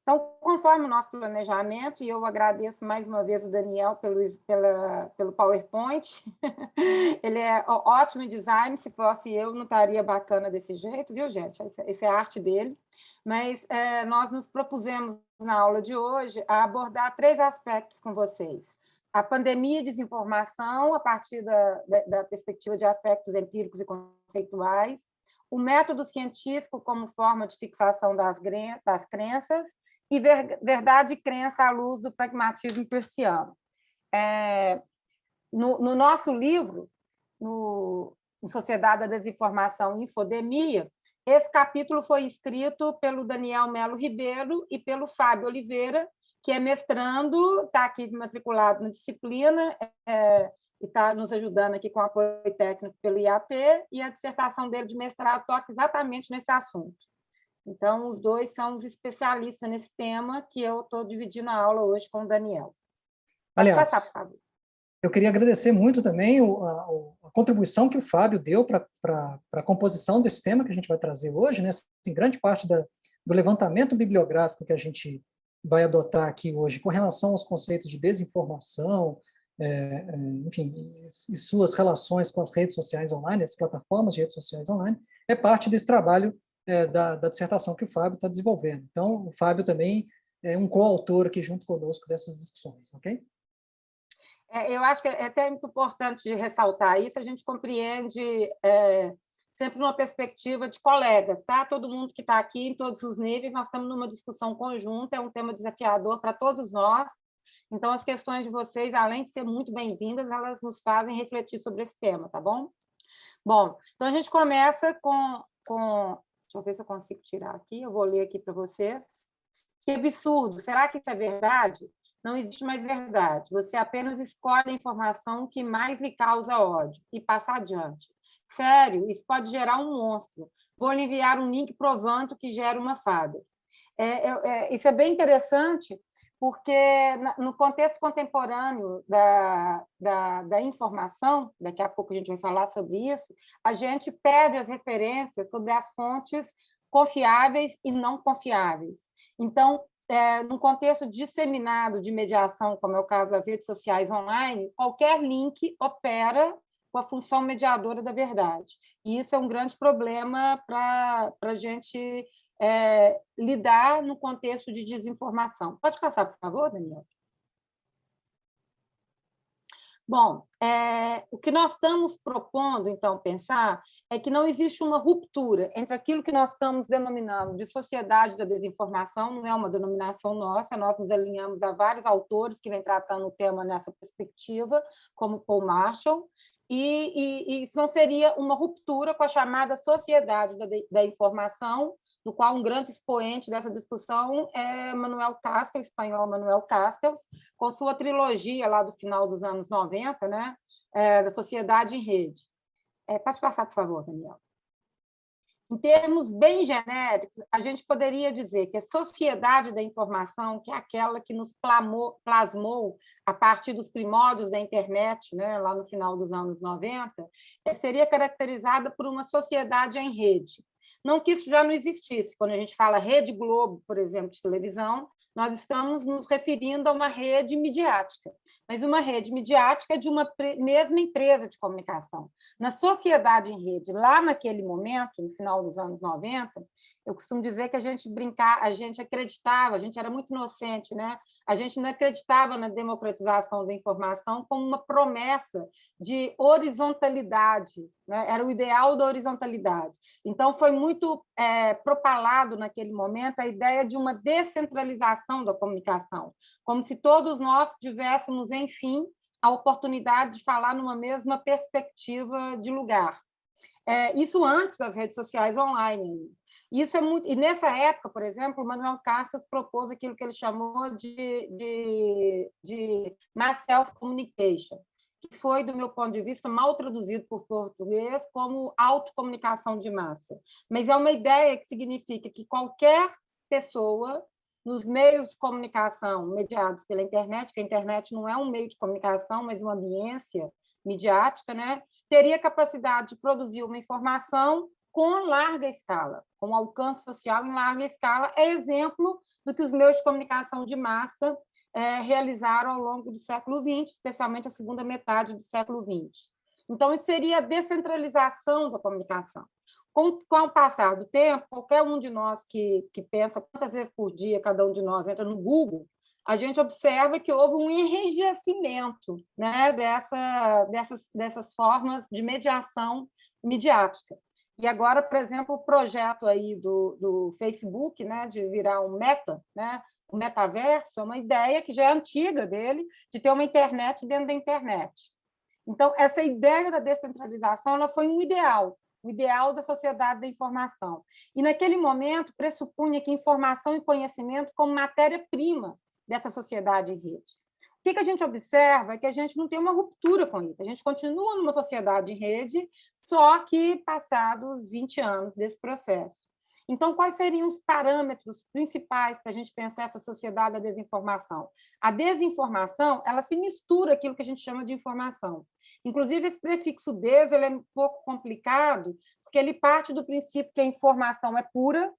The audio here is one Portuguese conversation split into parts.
Então, conforme o nosso planejamento, e eu agradeço mais uma vez o Daniel pelo PowerPoint, ele é ótimo em design, se fosse eu, não estaria bacana desse jeito, viu, gente? Essa é a arte dele. Mas nós nos propusemos, na aula de hoje, a abordar 3 aspectos com vocês. A pandemia e desinformação, a partir da perspectiva de aspectos empíricos e conceituais, o método científico como forma de fixação das crenças, e verdade e crença à luz do pragmatismo persiano. No nosso livro, em Sociedade da Desinformação e Infodemia, esse capítulo foi escrito pelo Daniel Melo Ribeiro e pelo Fábio Oliveira, que é mestrando, está aqui matriculado na disciplina, e está nos ajudando aqui com apoio técnico pelo IAT, e a dissertação dele de mestrado toca exatamente nesse assunto. Então, os dois são os especialistas nesse tema que eu estou dividindo a aula hoje com o Daniel. Pode passar, por Aliás, favor. eu queria agradecer muito também a contribuição que o Fábio deu para a composição desse tema que a gente vai trazer hoje, né? Assim, grande parte do levantamento bibliográfico que a gente vai adotar aqui hoje com relação aos conceitos de desinformação, enfim, e suas relações com as redes sociais online, as plataformas de redes sociais online, é parte desse trabalho da dissertação que o Fábio está desenvolvendo. Então, o Fábio também é um coautor aqui junto conosco dessas discussões, ok? Eu acho que é até muito importante ressaltar isso, a gente compreende sempre numa perspectiva de colegas, tá? Todo mundo que está aqui, em todos os níveis, nós estamos numa discussão conjunta, é um tema desafiador para todos nós, então as questões de vocês, além de ser muito bem-vindas, elas nos fazem refletir sobre esse tema, tá bom? Bom, então a gente começa com... Deixa eu ver se eu consigo tirar aqui, eu vou ler aqui para vocês. Que absurdo! Será que isso é verdade? Não existe mais verdade. Você apenas escolhe a informação que mais lhe causa ódio e passa adiante. Sério, isso pode gerar um monstro. Vou lhe enviar um link provando que gera uma fada. Isso é bem interessante, porque no contexto contemporâneo da informação, daqui a pouco a gente vai falar sobre isso, a gente perde as referências sobre as fontes confiáveis e não confiáveis. Então, num contexto disseminado de mediação, como é o caso das redes sociais online, qualquer link opera com a função mediadora da verdade. E isso é um grande problema para a gente lidar no contexto de desinformação. Pode passar, por favor, Daniel? Bom, o que nós estamos propondo, então, pensar é que não existe uma ruptura entre aquilo que nós estamos denominando de sociedade da desinformação, não é uma denominação nossa, nós nos alinhamos a vários autores que vêm tratando o tema nessa perspectiva, como Paul Marshall, e isso não seria uma ruptura com a chamada sociedade da informação, do qual um grande expoente dessa discussão é Manuel Castells, espanhol Manuel Castells, com sua trilogia lá do final dos anos 90, né, da Sociedade em Rede. Pode passar, por favor, Daniel. Em termos bem genéricos, a gente poderia dizer que a sociedade da informação, que é aquela que nos plasmou a partir dos primórdios da internet, né, lá no final dos anos 90, seria caracterizada por uma sociedade em rede. Não que isso já não existisse. Quando a gente fala Rede Globo, por exemplo, de televisão, nós estamos nos referindo a uma rede midiática, mas uma rede midiática de uma mesma empresa de comunicação. Na sociedade em rede, lá naquele momento, no final dos anos 90, eu costumo dizer que a gente acreditava, a gente era muito inocente, né? A gente não acreditava na democratização da informação como uma promessa de horizontalidade, né? Era o ideal da horizontalidade. Então, foi muito propalado naquele momento a ideia de uma descentralização da comunicação, como se todos nós tivéssemos, enfim, a oportunidade de falar numa mesma perspectiva de lugar. Isso antes das redes sociais online. Isso é muito... E nessa época, por exemplo, o Manuel Castells propôs aquilo que ele chamou de mass self-communication, que foi, do meu ponto de vista, mal traduzido por português como autocomunicação de massa. Mas é uma ideia que significa que qualquer pessoa, nos meios de comunicação mediados pela internet, que a internet não é um meio de comunicação, mas uma ambiência midiática, né, teria capacidade de produzir uma informação com larga escala, com alcance social em larga escala, é exemplo do que os meios de comunicação de massa realizaram ao longo do século XX, especialmente a segunda metade do século XX. Então, isso seria a descentralização da comunicação. Com o passar do tempo, qualquer um de nós que pensa quantas vezes por dia cada um de nós entra no Google, a gente observa que houve um enrijecimento, né, dessas formas de mediação midiática. E agora, por exemplo, o projeto aí do Facebook, né, de virar um meta, né, o metaverso, é uma ideia que já é antiga dele, de ter uma internet dentro da internet. Então, essa ideia da descentralização ela foi um ideal, o ideal da sociedade da informação. E, naquele momento, pressupunha que informação e conhecimento como matéria-prima dessa sociedade em rede. O que a gente observa é que a gente não tem uma ruptura com isso. A gente continua numa sociedade em rede, só que passados 20 anos desse processo. Então, quais seriam os parâmetros principais para a gente pensar essa sociedade da desinformação? A desinformação, ela se mistura aquilo que a gente chama de informação. Inclusive, esse prefixo des ele é um pouco complicado, porque ele parte do princípio que a informação é pura,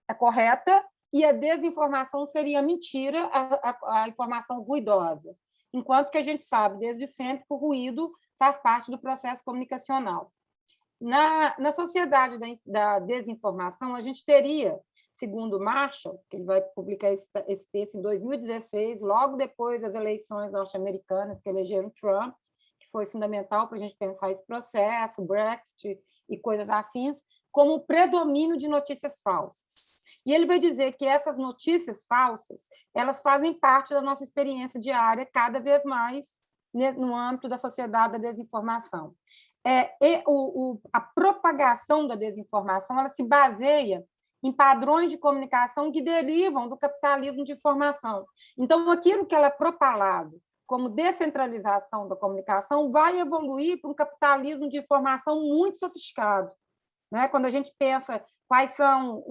é correta, e a desinformação seria a mentira, a informação ruidosa. Enquanto que a gente sabe, desde sempre, que o ruído faz parte do processo comunicacional. Na sociedade da desinformação, a gente teria, segundo Marshall, que ele vai publicar esse texto em 2016, logo depois das eleições norte-americanas que elegeram Trump, que foi fundamental para a gente pensar esse processo, Brexit e coisas afins, como o predomínio de notícias falsas. E ele vai dizer que essas notícias falsas elas fazem parte da nossa experiência diária, cada vez mais no âmbito da sociedade da desinformação. A propagação da desinformação ela se baseia em padrões de comunicação que derivam do capitalismo de informação. Então, aquilo que ela é propalado como descentralização da comunicação vai evoluir para um capitalismo de informação muito sofisticado. Né? Quando a gente pensa quais são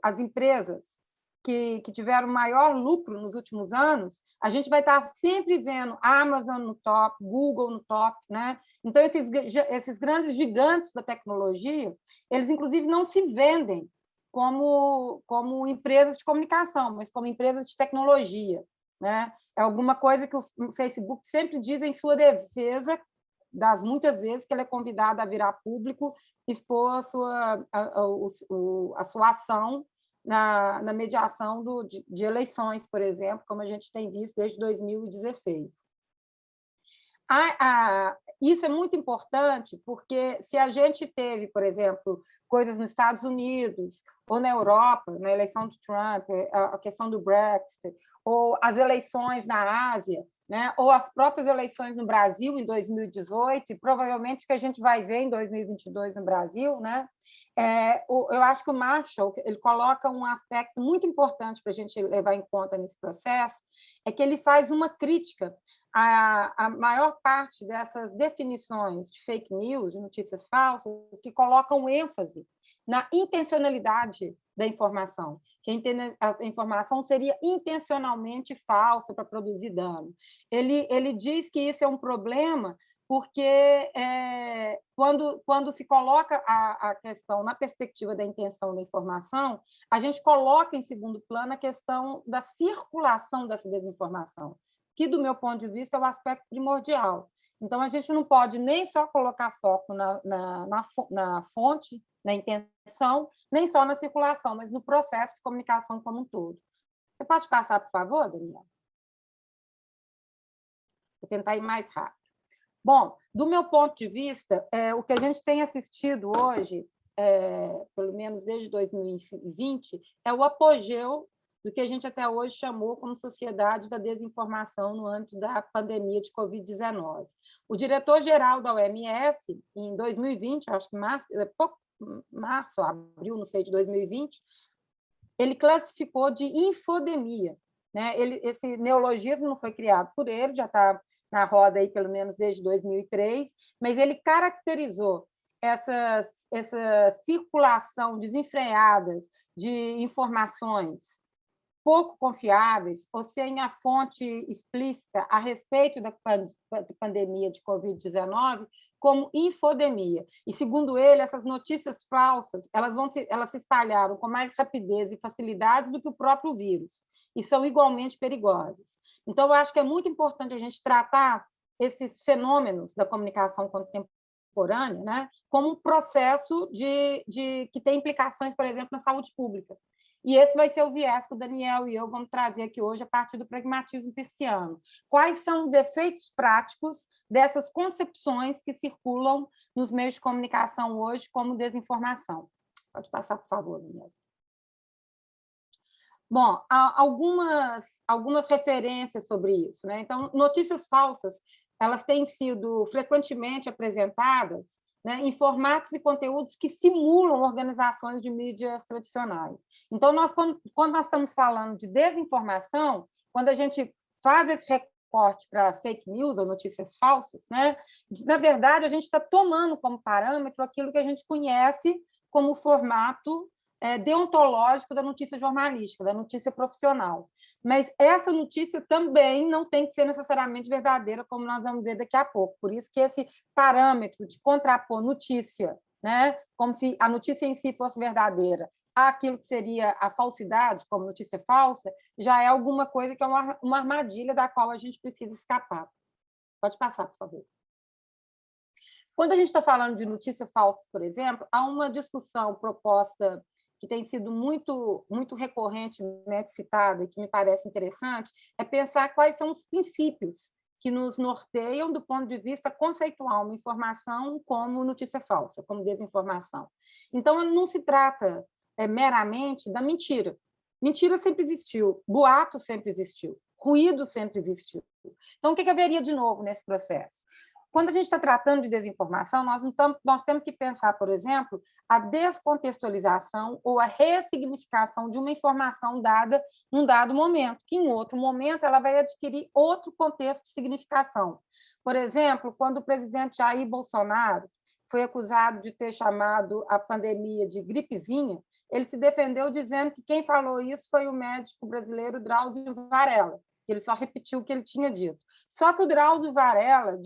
as empresas que tiveram maior lucro nos últimos anos, a gente vai estar sempre vendo Amazon no top, Google no top. Né? Então, esses grandes gigantes da tecnologia, eles, inclusive, não se vendem como empresas de comunicação, mas como empresas de tecnologia. Né? É alguma coisa que o Facebook sempre diz em sua defesa, das muitas vezes que ele é convidado a virar público, expor a sua ação na mediação de eleições, por exemplo, como a gente tem visto desde 2016. Isso é muito importante, porque se a gente teve, por exemplo, coisas nos Estados Unidos ou na Europa, na eleição de Trump, a questão do Brexit, ou as eleições na Ásia, né? Ou as próprias eleições no Brasil em 2018, e provavelmente o que a gente vai ver em 2022 no Brasil, né? Eu acho que o Marshall ele coloca um aspecto muito importante para a gente levar em conta nesse processo, é que ele faz uma crítica à maior parte dessas definições de fake news, de notícias falsas, que colocam ênfase na intencionalidade da informação, que a informação seria intencionalmente falsa para produzir dano. Ele diz que isso é um problema porque quando se coloca a questão na perspectiva da intenção da informação, a gente coloca em segundo plano a questão da circulação dessa desinformação, que, do meu ponto de vista, é o aspecto primordial. Então, a gente não pode nem só colocar foco na fonte, na intenção, nem só na circulação, mas no processo de comunicação como um todo. Você pode passar, por favor, Daniel? Vou tentar ir mais rápido. Bom, do meu ponto de vista, o que a gente tem assistido hoje, pelo menos desde 2020, é o apogeu do que a gente até hoje chamou como sociedade da desinformação no âmbito da pandemia de Covid-19. O diretor-geral da OMS, em 2020, acho que março, abril, não sei, de 2020, ele classificou de infodemia. Né? Esse neologismo não foi criado por ele, já está na roda aí pelo menos desde 2003, mas ele caracterizou essa circulação desenfreada de informações pouco confiáveis ou sem a fonte explícita a respeito da pandemia de Covid-19 como infodemia. E, segundo ele, essas notícias falsas elas se espalharam com mais rapidez e facilidade do que o próprio vírus, e são igualmente perigosas. Então, eu acho que é muito importante a gente tratar esses fenômenos da comunicação contemporânea, né, como um processo que tem implicações, por exemplo, na saúde pública. E esse vai ser o viés que o Daniel e eu vamos trazer aqui hoje a partir do pragmatismo peirciano. Quais são os efeitos práticos dessas concepções que circulam nos meios de comunicação hoje como desinformação? Pode passar, por favor, Daniel. Bom, há algumas referências sobre isso, né? Então, notícias falsas, elas têm sido frequentemente apresentadas, né, em formatos e conteúdos que simulam organizações de mídias tradicionais. Então, quando nós estamos falando de desinformação, quando a gente faz esse recorte para fake news ou notícias falsas, né, na verdade, a gente está tomando como parâmetro aquilo que a gente conhece como formato deontológico da notícia jornalística, da notícia profissional. Mas essa notícia também não tem que ser necessariamente verdadeira, como nós vamos ver daqui a pouco. Por isso que esse parâmetro de contrapor notícia, né, como se a notícia em si fosse verdadeira, àquilo que seria a falsidade, como notícia falsa, já é alguma coisa que é uma armadilha da qual a gente precisa escapar. Pode passar, por favor. Quando a gente está falando de notícia falsa, por exemplo, há uma discussão proposta que tem sido muito recorrentemente citada e que me parece interessante, é pensar quais são os princípios que nos norteiam do ponto de vista conceitual uma informação como notícia falsa, como desinformação. Então, não se trata meramente da mentira. Mentira sempre existiu, boato sempre existiu, ruído sempre existiu. Então, o que haveria de novo nesse processo? Quando a gente está tratando de desinformação, nós temos que pensar, por exemplo, a descontextualização ou a ressignificação de uma informação dada num dado momento, que em outro momento ela vai adquirir outro contexto de significação. Por exemplo, quando o presidente Jair Bolsonaro foi acusado de ter chamado a pandemia de gripezinha, ele se defendeu dizendo que quem falou isso foi o médico brasileiro Drauzio Varella. Ele só repetiu o que ele tinha dito. Só que o Drauzio Varella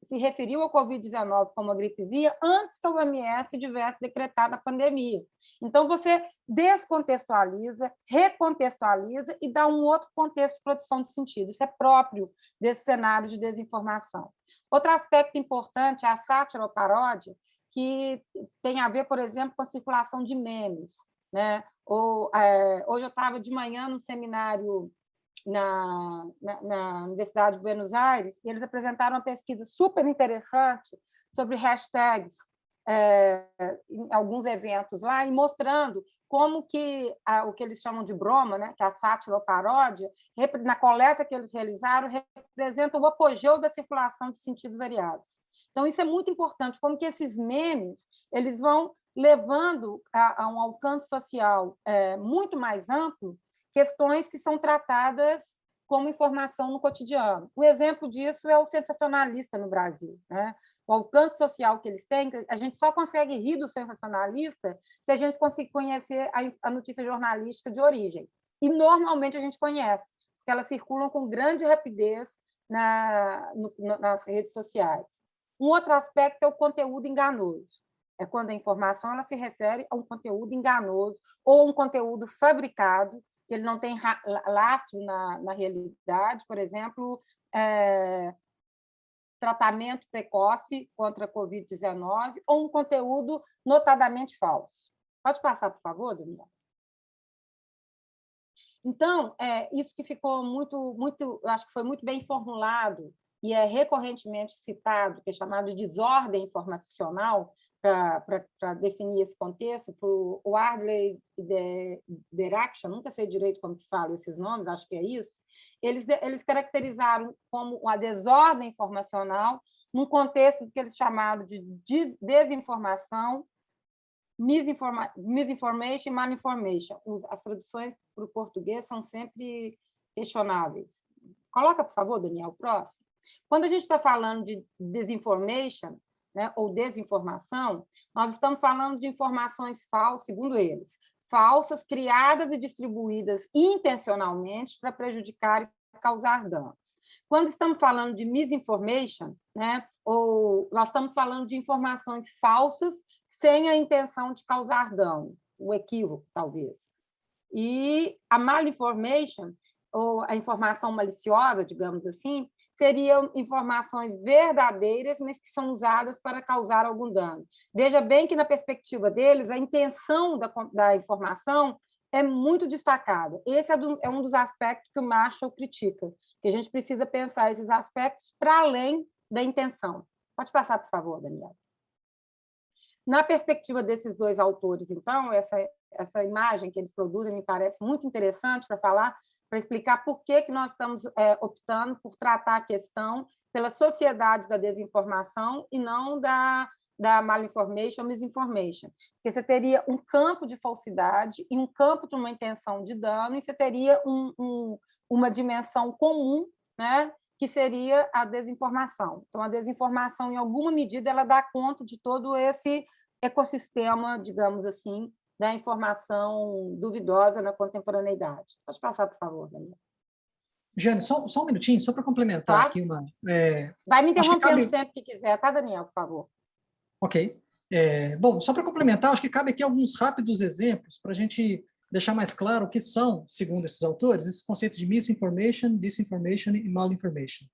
se referiu ao Covid-19 como uma gripezinha antes que a OMS tivesse decretado a pandemia. Então, você descontextualiza, recontextualiza e dá um outro contexto de produção de sentido. Isso é próprio desse cenário de desinformação. Outro aspecto importante é a sátira ou paródia, que tem a ver, por exemplo, com a circulação de memes, né? Hoje eu estava de manhã no seminário na Universidade de Buenos Aires e eles apresentaram uma pesquisa super interessante sobre hashtags em alguns eventos lá e mostrando como que o que eles chamam de broma, né, que é a sátira ou paródia, na coleta que eles realizaram, representa o apogeu da circulação de sentidos variados. Então, isso é muito importante, como que esses memes eles vão levando a um alcance social muito mais amplo questões que são tratadas como informação no cotidiano. Um exemplo disso é o sensacionalista no Brasil, né? O alcance social que eles têm, a gente só consegue rir do sensacionalista se a gente conseguir conhecer a notícia jornalística de origem. E, normalmente, a gente conhece, porque elas circulam com grande rapidez nas redes sociais. Um outro aspecto é o conteúdo enganoso. É quando a informação ela se refere a um conteúdo enganoso ou um conteúdo fabricado, que ele não tem lastro na realidade, por exemplo, tratamento precoce contra a Covid-19, ou um conteúdo notadamente falso. Pode passar, por favor, Daniel? Então, isso que ficou acho que foi muito bem formulado e é recorrentemente citado, que é chamado de desordem informacional, para definir esse contexto, para o Wadley Derakhshan, nunca sei direito como que falo esses nomes, acho que é isso, eles caracterizaram como a desordem informacional num contexto que eles chamaram de desinformação, misinformation e malinformation. As traduções para o português são sempre questionáveis. Coloca, por favor, Daniel, o próximo. Quando a gente está falando de disinformation, né, ou desinformação, nós estamos falando de informações falsas, segundo eles, falsas, criadas e distribuídas intencionalmente para prejudicar e causar danos. quando estamos falando de misinformation, né, ou nós estamos falando de informações falsas sem a intenção de causar dano, o equívoco, talvez. E a malinformation, ou a informação maliciosa, digamos assim, seriam informações verdadeiras, mas que são usadas para causar algum dano. Veja bem que, na perspectiva deles, a intenção da informação é muito destacada. Esse é um dos aspectos que o Marshall critica, que a gente precisa pensar esses aspectos para além da intenção. Pode passar, por favor, Daniel. Na perspectiva desses dois autores, então, essa imagem que eles produzem me parece muito interessante para falar, para explicar por que nós estamos optando por tratar a questão pela sociedade da desinformação e não da malinformation ou misinformation. Porque você teria um campo de falsidade e um campo de uma intenção de dano, e você teria uma dimensão comum, né, que seria a desinformação. Então, a desinformação, em alguma medida, ela dá conta de todo esse ecossistema, digamos assim, da informação duvidosa na contemporaneidade. Pode passar, por favor, Daniel. Jane, só um minutinho, só para complementar Claro. aqui uma... Vai me interrompendo sempre que quiser, tá, Daniel, por favor? Ok. Bom, só para complementar, acho que cabe aqui alguns rápidos exemplos para a gente deixar mais claro o que são, segundo esses autores, esses conceitos de misinformation, disinformation e malinformation.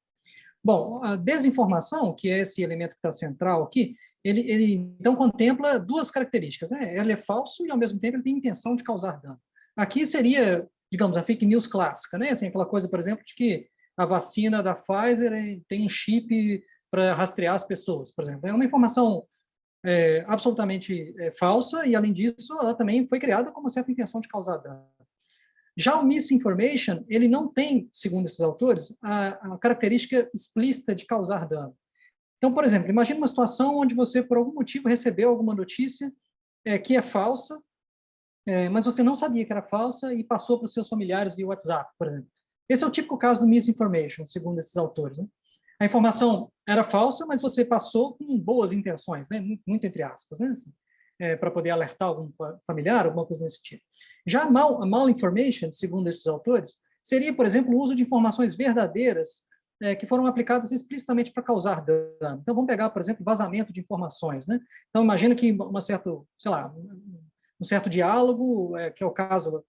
Bom, a desinformação, que é esse elemento que está central aqui, ele então contempla duas características, né? Ele é falso e, ao mesmo tempo, ele tem intenção de causar dano. Aqui seria, digamos, a fake news clássica, né? Assim, aquela coisa, por exemplo, de que a vacina da Pfizer tem um chip para rastrear as pessoas, por exemplo. É uma informação absolutamente falsa e, além disso, ela também foi criada com uma certa intenção de causar dano. Já o misinformation, ele não tem, segundo esses autores, a característica explícita de causar dano. Então, por exemplo, imagine uma situação onde você, por algum motivo, recebeu alguma notícia que é falsa, mas você não sabia que era falsa e passou para os seus familiares via WhatsApp, por exemplo. Esse é o típico caso do misinformation, segundo esses autores, né? A informação era falsa, mas você passou com boas intenções, né? Muito entre aspas, né? Assim, para poder alertar algum familiar, alguma coisa nesse tipo. Já a malinformation, segundo esses autores, seria, por exemplo, o uso de informações verdadeiras que foram aplicadas explicitamente para causar dano. Então, vamos pegar, por exemplo, vazamento de informações, né? Então, imagina que um certo diálogo, que é o caso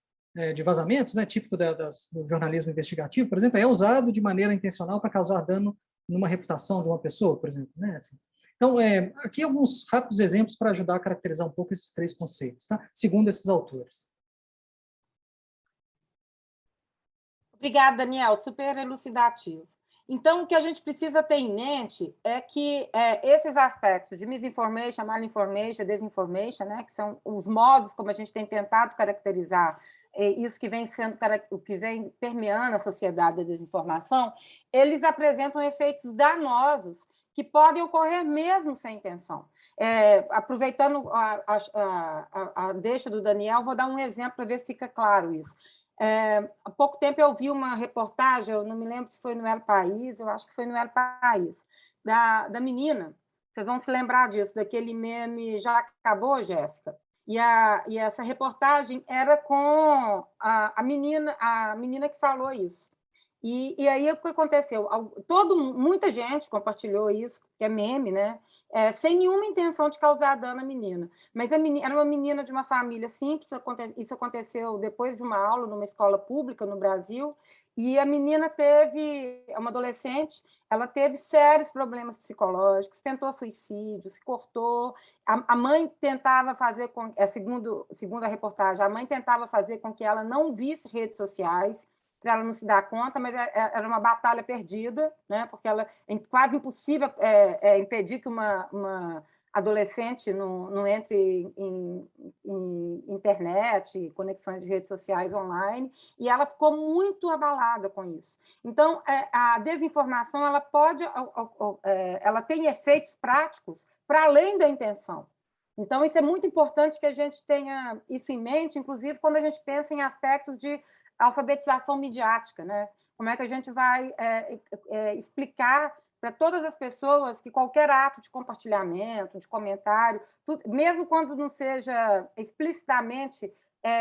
de vazamentos, né, típico do jornalismo investigativo, por exemplo, é usado de maneira intencional para causar dano numa reputação de uma pessoa, por exemplo, né? Assim. Então, aqui alguns rápidos exemplos para ajudar a caracterizar um pouco esses três conceitos, tá? Segundo esses autores. Obrigada, Daniel, super elucidativo. Então, o que a gente precisa ter em mente é que esses aspectos de misinformation, malinformation, desinformation, né, que são os modos como a gente tem tentado caracterizar isso que vem sendo o que vem permeando a sociedade da desinformação, eles apresentam efeitos danosos que podem ocorrer mesmo sem intenção. Aproveitando a deixa do Daniel, vou dar um exemplo para ver se fica claro isso. Há pouco tempo eu vi uma reportagem, eu não me lembro se foi no El País, eu acho que foi no El País, da menina. Vocês vão se lembrar disso, daquele meme Já Acabou, Jéssica? E essa reportagem era com a menina que falou isso. E aí o que aconteceu? Muita gente compartilhou isso, que é meme, né? Sem nenhuma intenção de causar dano à menina. Mas era uma menina de uma família simples, isso aconteceu depois de uma aula numa escola pública no Brasil, e a menina uma adolescente, ela teve sérios problemas psicológicos, tentou suicídio, se cortou. A mãe tentava fazer, segundo a reportagem, a mãe tentava fazer com que ela não visse redes sociais, para ela não se dar conta, mas era uma batalha perdida, né? Porque é quase impossível impedir que uma adolescente não entre em internet, conexões de redes sociais online, e ela ficou muito abalada com isso. Então, a desinformação ela tem efeitos práticos para além da intenção. Então, isso é muito importante que a gente tenha isso em mente, inclusive quando a gente pensa em aspectos de alfabetização midiática, né? Como é que a gente vai explicar para todas as pessoas que qualquer ato de compartilhamento, de comentário, mesmo quando não seja explicitamente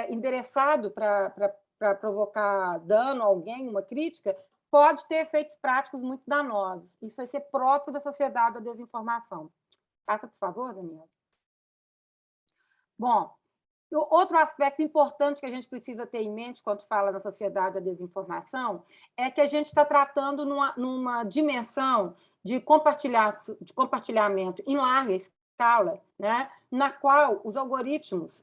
endereçado para provocar dano a alguém, uma crítica, pode ter efeitos práticos muito danosos. Isso vai ser próprio da sociedade da desinformação. Passa, por favor, Daniel. Bom, outro aspecto importante que a gente precisa ter em mente quando fala na sociedade da desinformação é que a gente está tratando numa dimensão de compartilhamento em larga escala, né, na qual os algoritmos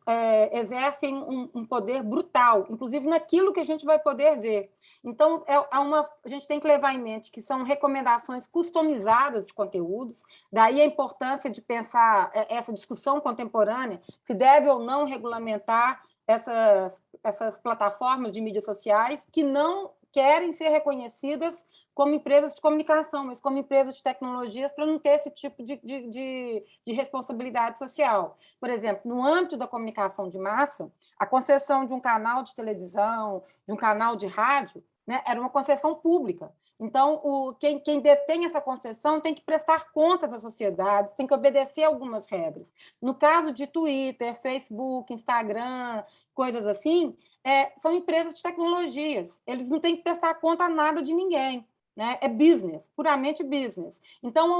exercem um poder brutal, inclusive naquilo que a gente vai poder ver. Então, a gente tem que levar em mente que são recomendações customizadas de conteúdos, daí a importância de pensar essa discussão contemporânea, se deve ou não regulamentar essas plataformas de mídias sociais que não querem ser reconhecidas como empresas de comunicação, mas como empresas de tecnologias, para não ter esse tipo de responsabilidade social. Por exemplo, no âmbito da comunicação de massa, a concessão de um canal de televisão, de um canal de rádio, né, era uma concessão pública. Então, quem detém essa concessão tem que prestar contas às sociedades, tem que obedecer algumas regras. No caso de Twitter, Facebook, Instagram, coisas assim, são empresas de tecnologias. Eles não têm que prestar conta a nada de ninguém. Né? É business, puramente business. Então,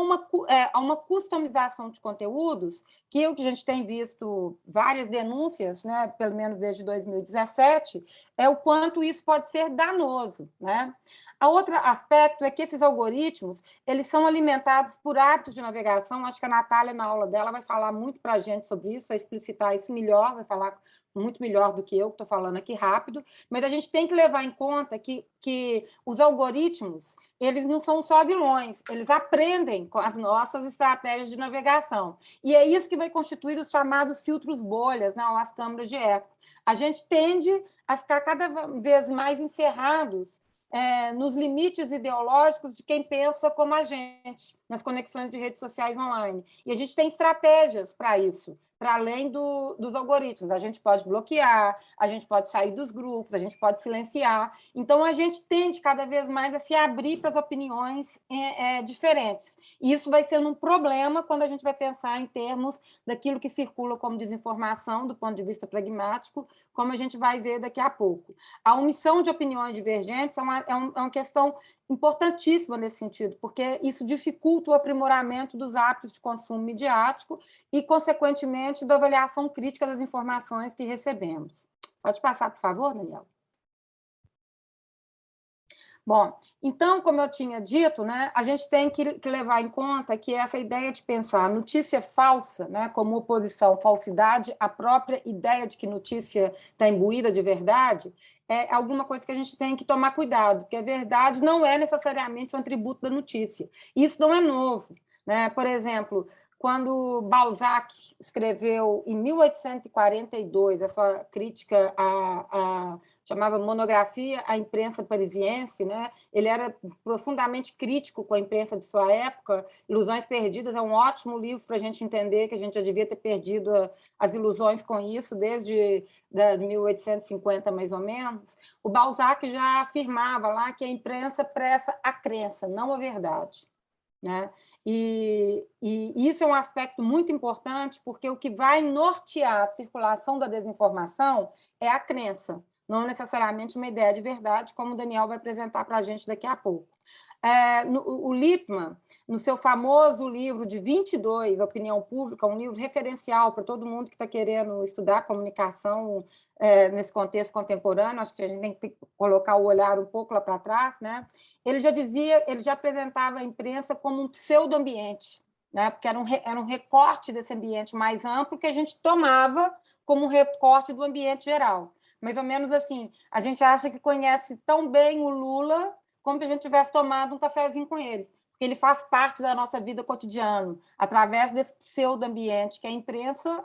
há uma customização de conteúdos que a gente tem visto várias denúncias, né, pelo menos desde 2017, é o quanto isso pode ser danoso. Né? A outro aspecto é que esses algoritmos eles são alimentados por hábitos de navegação. Acho que a Natália, na aula dela, vai falar muito para a gente sobre isso, vai explicitar isso melhor, vai falar muito melhor do que eu, que estou falando aqui rápido, mas a gente tem que levar em conta que os algoritmos eles não são só vilões, eles aprendem com as nossas estratégias de navegação. E é isso que vai constituir os chamados filtros bolhas, né, ou as câmaras de eco. A gente tende a ficar cada vez mais encerrados nos limites ideológicos de quem pensa como a gente, nas conexões de redes sociais online. E a gente tem estratégias para isso, para além dos algoritmos. A gente pode bloquear, a gente pode sair dos grupos, a gente pode silenciar. Então, a gente tende cada vez mais a se abrir para as opiniões diferentes. E isso vai ser um problema quando a gente vai pensar em termos daquilo que circula como desinformação, do ponto de vista pragmático, como a gente vai ver daqui a pouco. A omissão de opiniões divergentes é uma questão importantíssima nesse sentido, porque isso dificulta o aprimoramento dos hábitos de consumo midiático e, consequentemente, da avaliação crítica das informações que recebemos. Pode passar, por favor, Daniel? Bom, então, como eu tinha dito, né, a gente tem que levar em conta que essa ideia de pensar notícia falsa, né, como oposição, falsidade, à própria ideia de que notícia está imbuída de verdade, é alguma coisa que a gente tem que tomar cuidado, porque a verdade não é necessariamente um atributo da notícia. Isso não é novo. Né? Por exemplo, quando Balzac escreveu, em 1842, a sua crítica chamava Monografia à Imprensa Parisiense, né? Ele era profundamente crítico com a imprensa de sua época. Ilusões Perdidas é um ótimo livro para a gente entender que a gente já devia ter perdido as ilusões com isso desde 1850, mais ou menos. O Balzac já afirmava lá que a imprensa pressa a crença, não a verdade. Né? E isso é um aspecto muito importante, porque o que vai nortear a circulação da desinformação é a crença, não necessariamente uma ideia de verdade, como o Daniel vai apresentar para a gente daqui a pouco. O Lippmann, no seu famoso livro de 22, Opinião Pública, um livro referencial para todo mundo que está querendo estudar comunicação nesse contexto contemporâneo, acho que a gente tem que colocar o olhar um pouco lá para trás, né? Ele já apresentava a imprensa como um pseudo-ambiente, né? Porque era um recorte desse ambiente mais amplo que a gente tomava como um recorte do ambiente geral. Mais ou menos assim, a gente acha que conhece tão bem o Lula como se a gente tivesse tomado um cafezinho com ele, porque ele faz parte da nossa vida cotidiana, através desse pseudo-ambiente que é a imprensa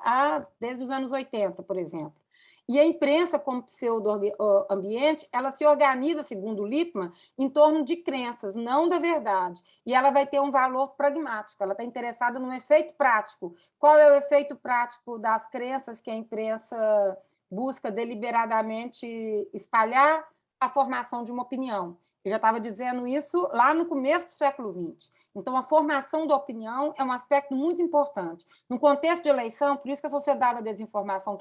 desde os anos 80, por exemplo. E a imprensa, como pseudo-ambiente, ela se organiza, segundo Lippmann, em torno de crenças, não da verdade. E ela vai ter um valor pragmático, ela está interessada no efeito prático. Qual é o efeito prático das crenças que a imprensa busca deliberadamente espalhar? A formação de uma opinião. Eu já estava dizendo isso lá no começo do século XX. Então, a formação da opinião é um aspecto muito importante. No contexto de eleição, por isso que a sociedade da desinformação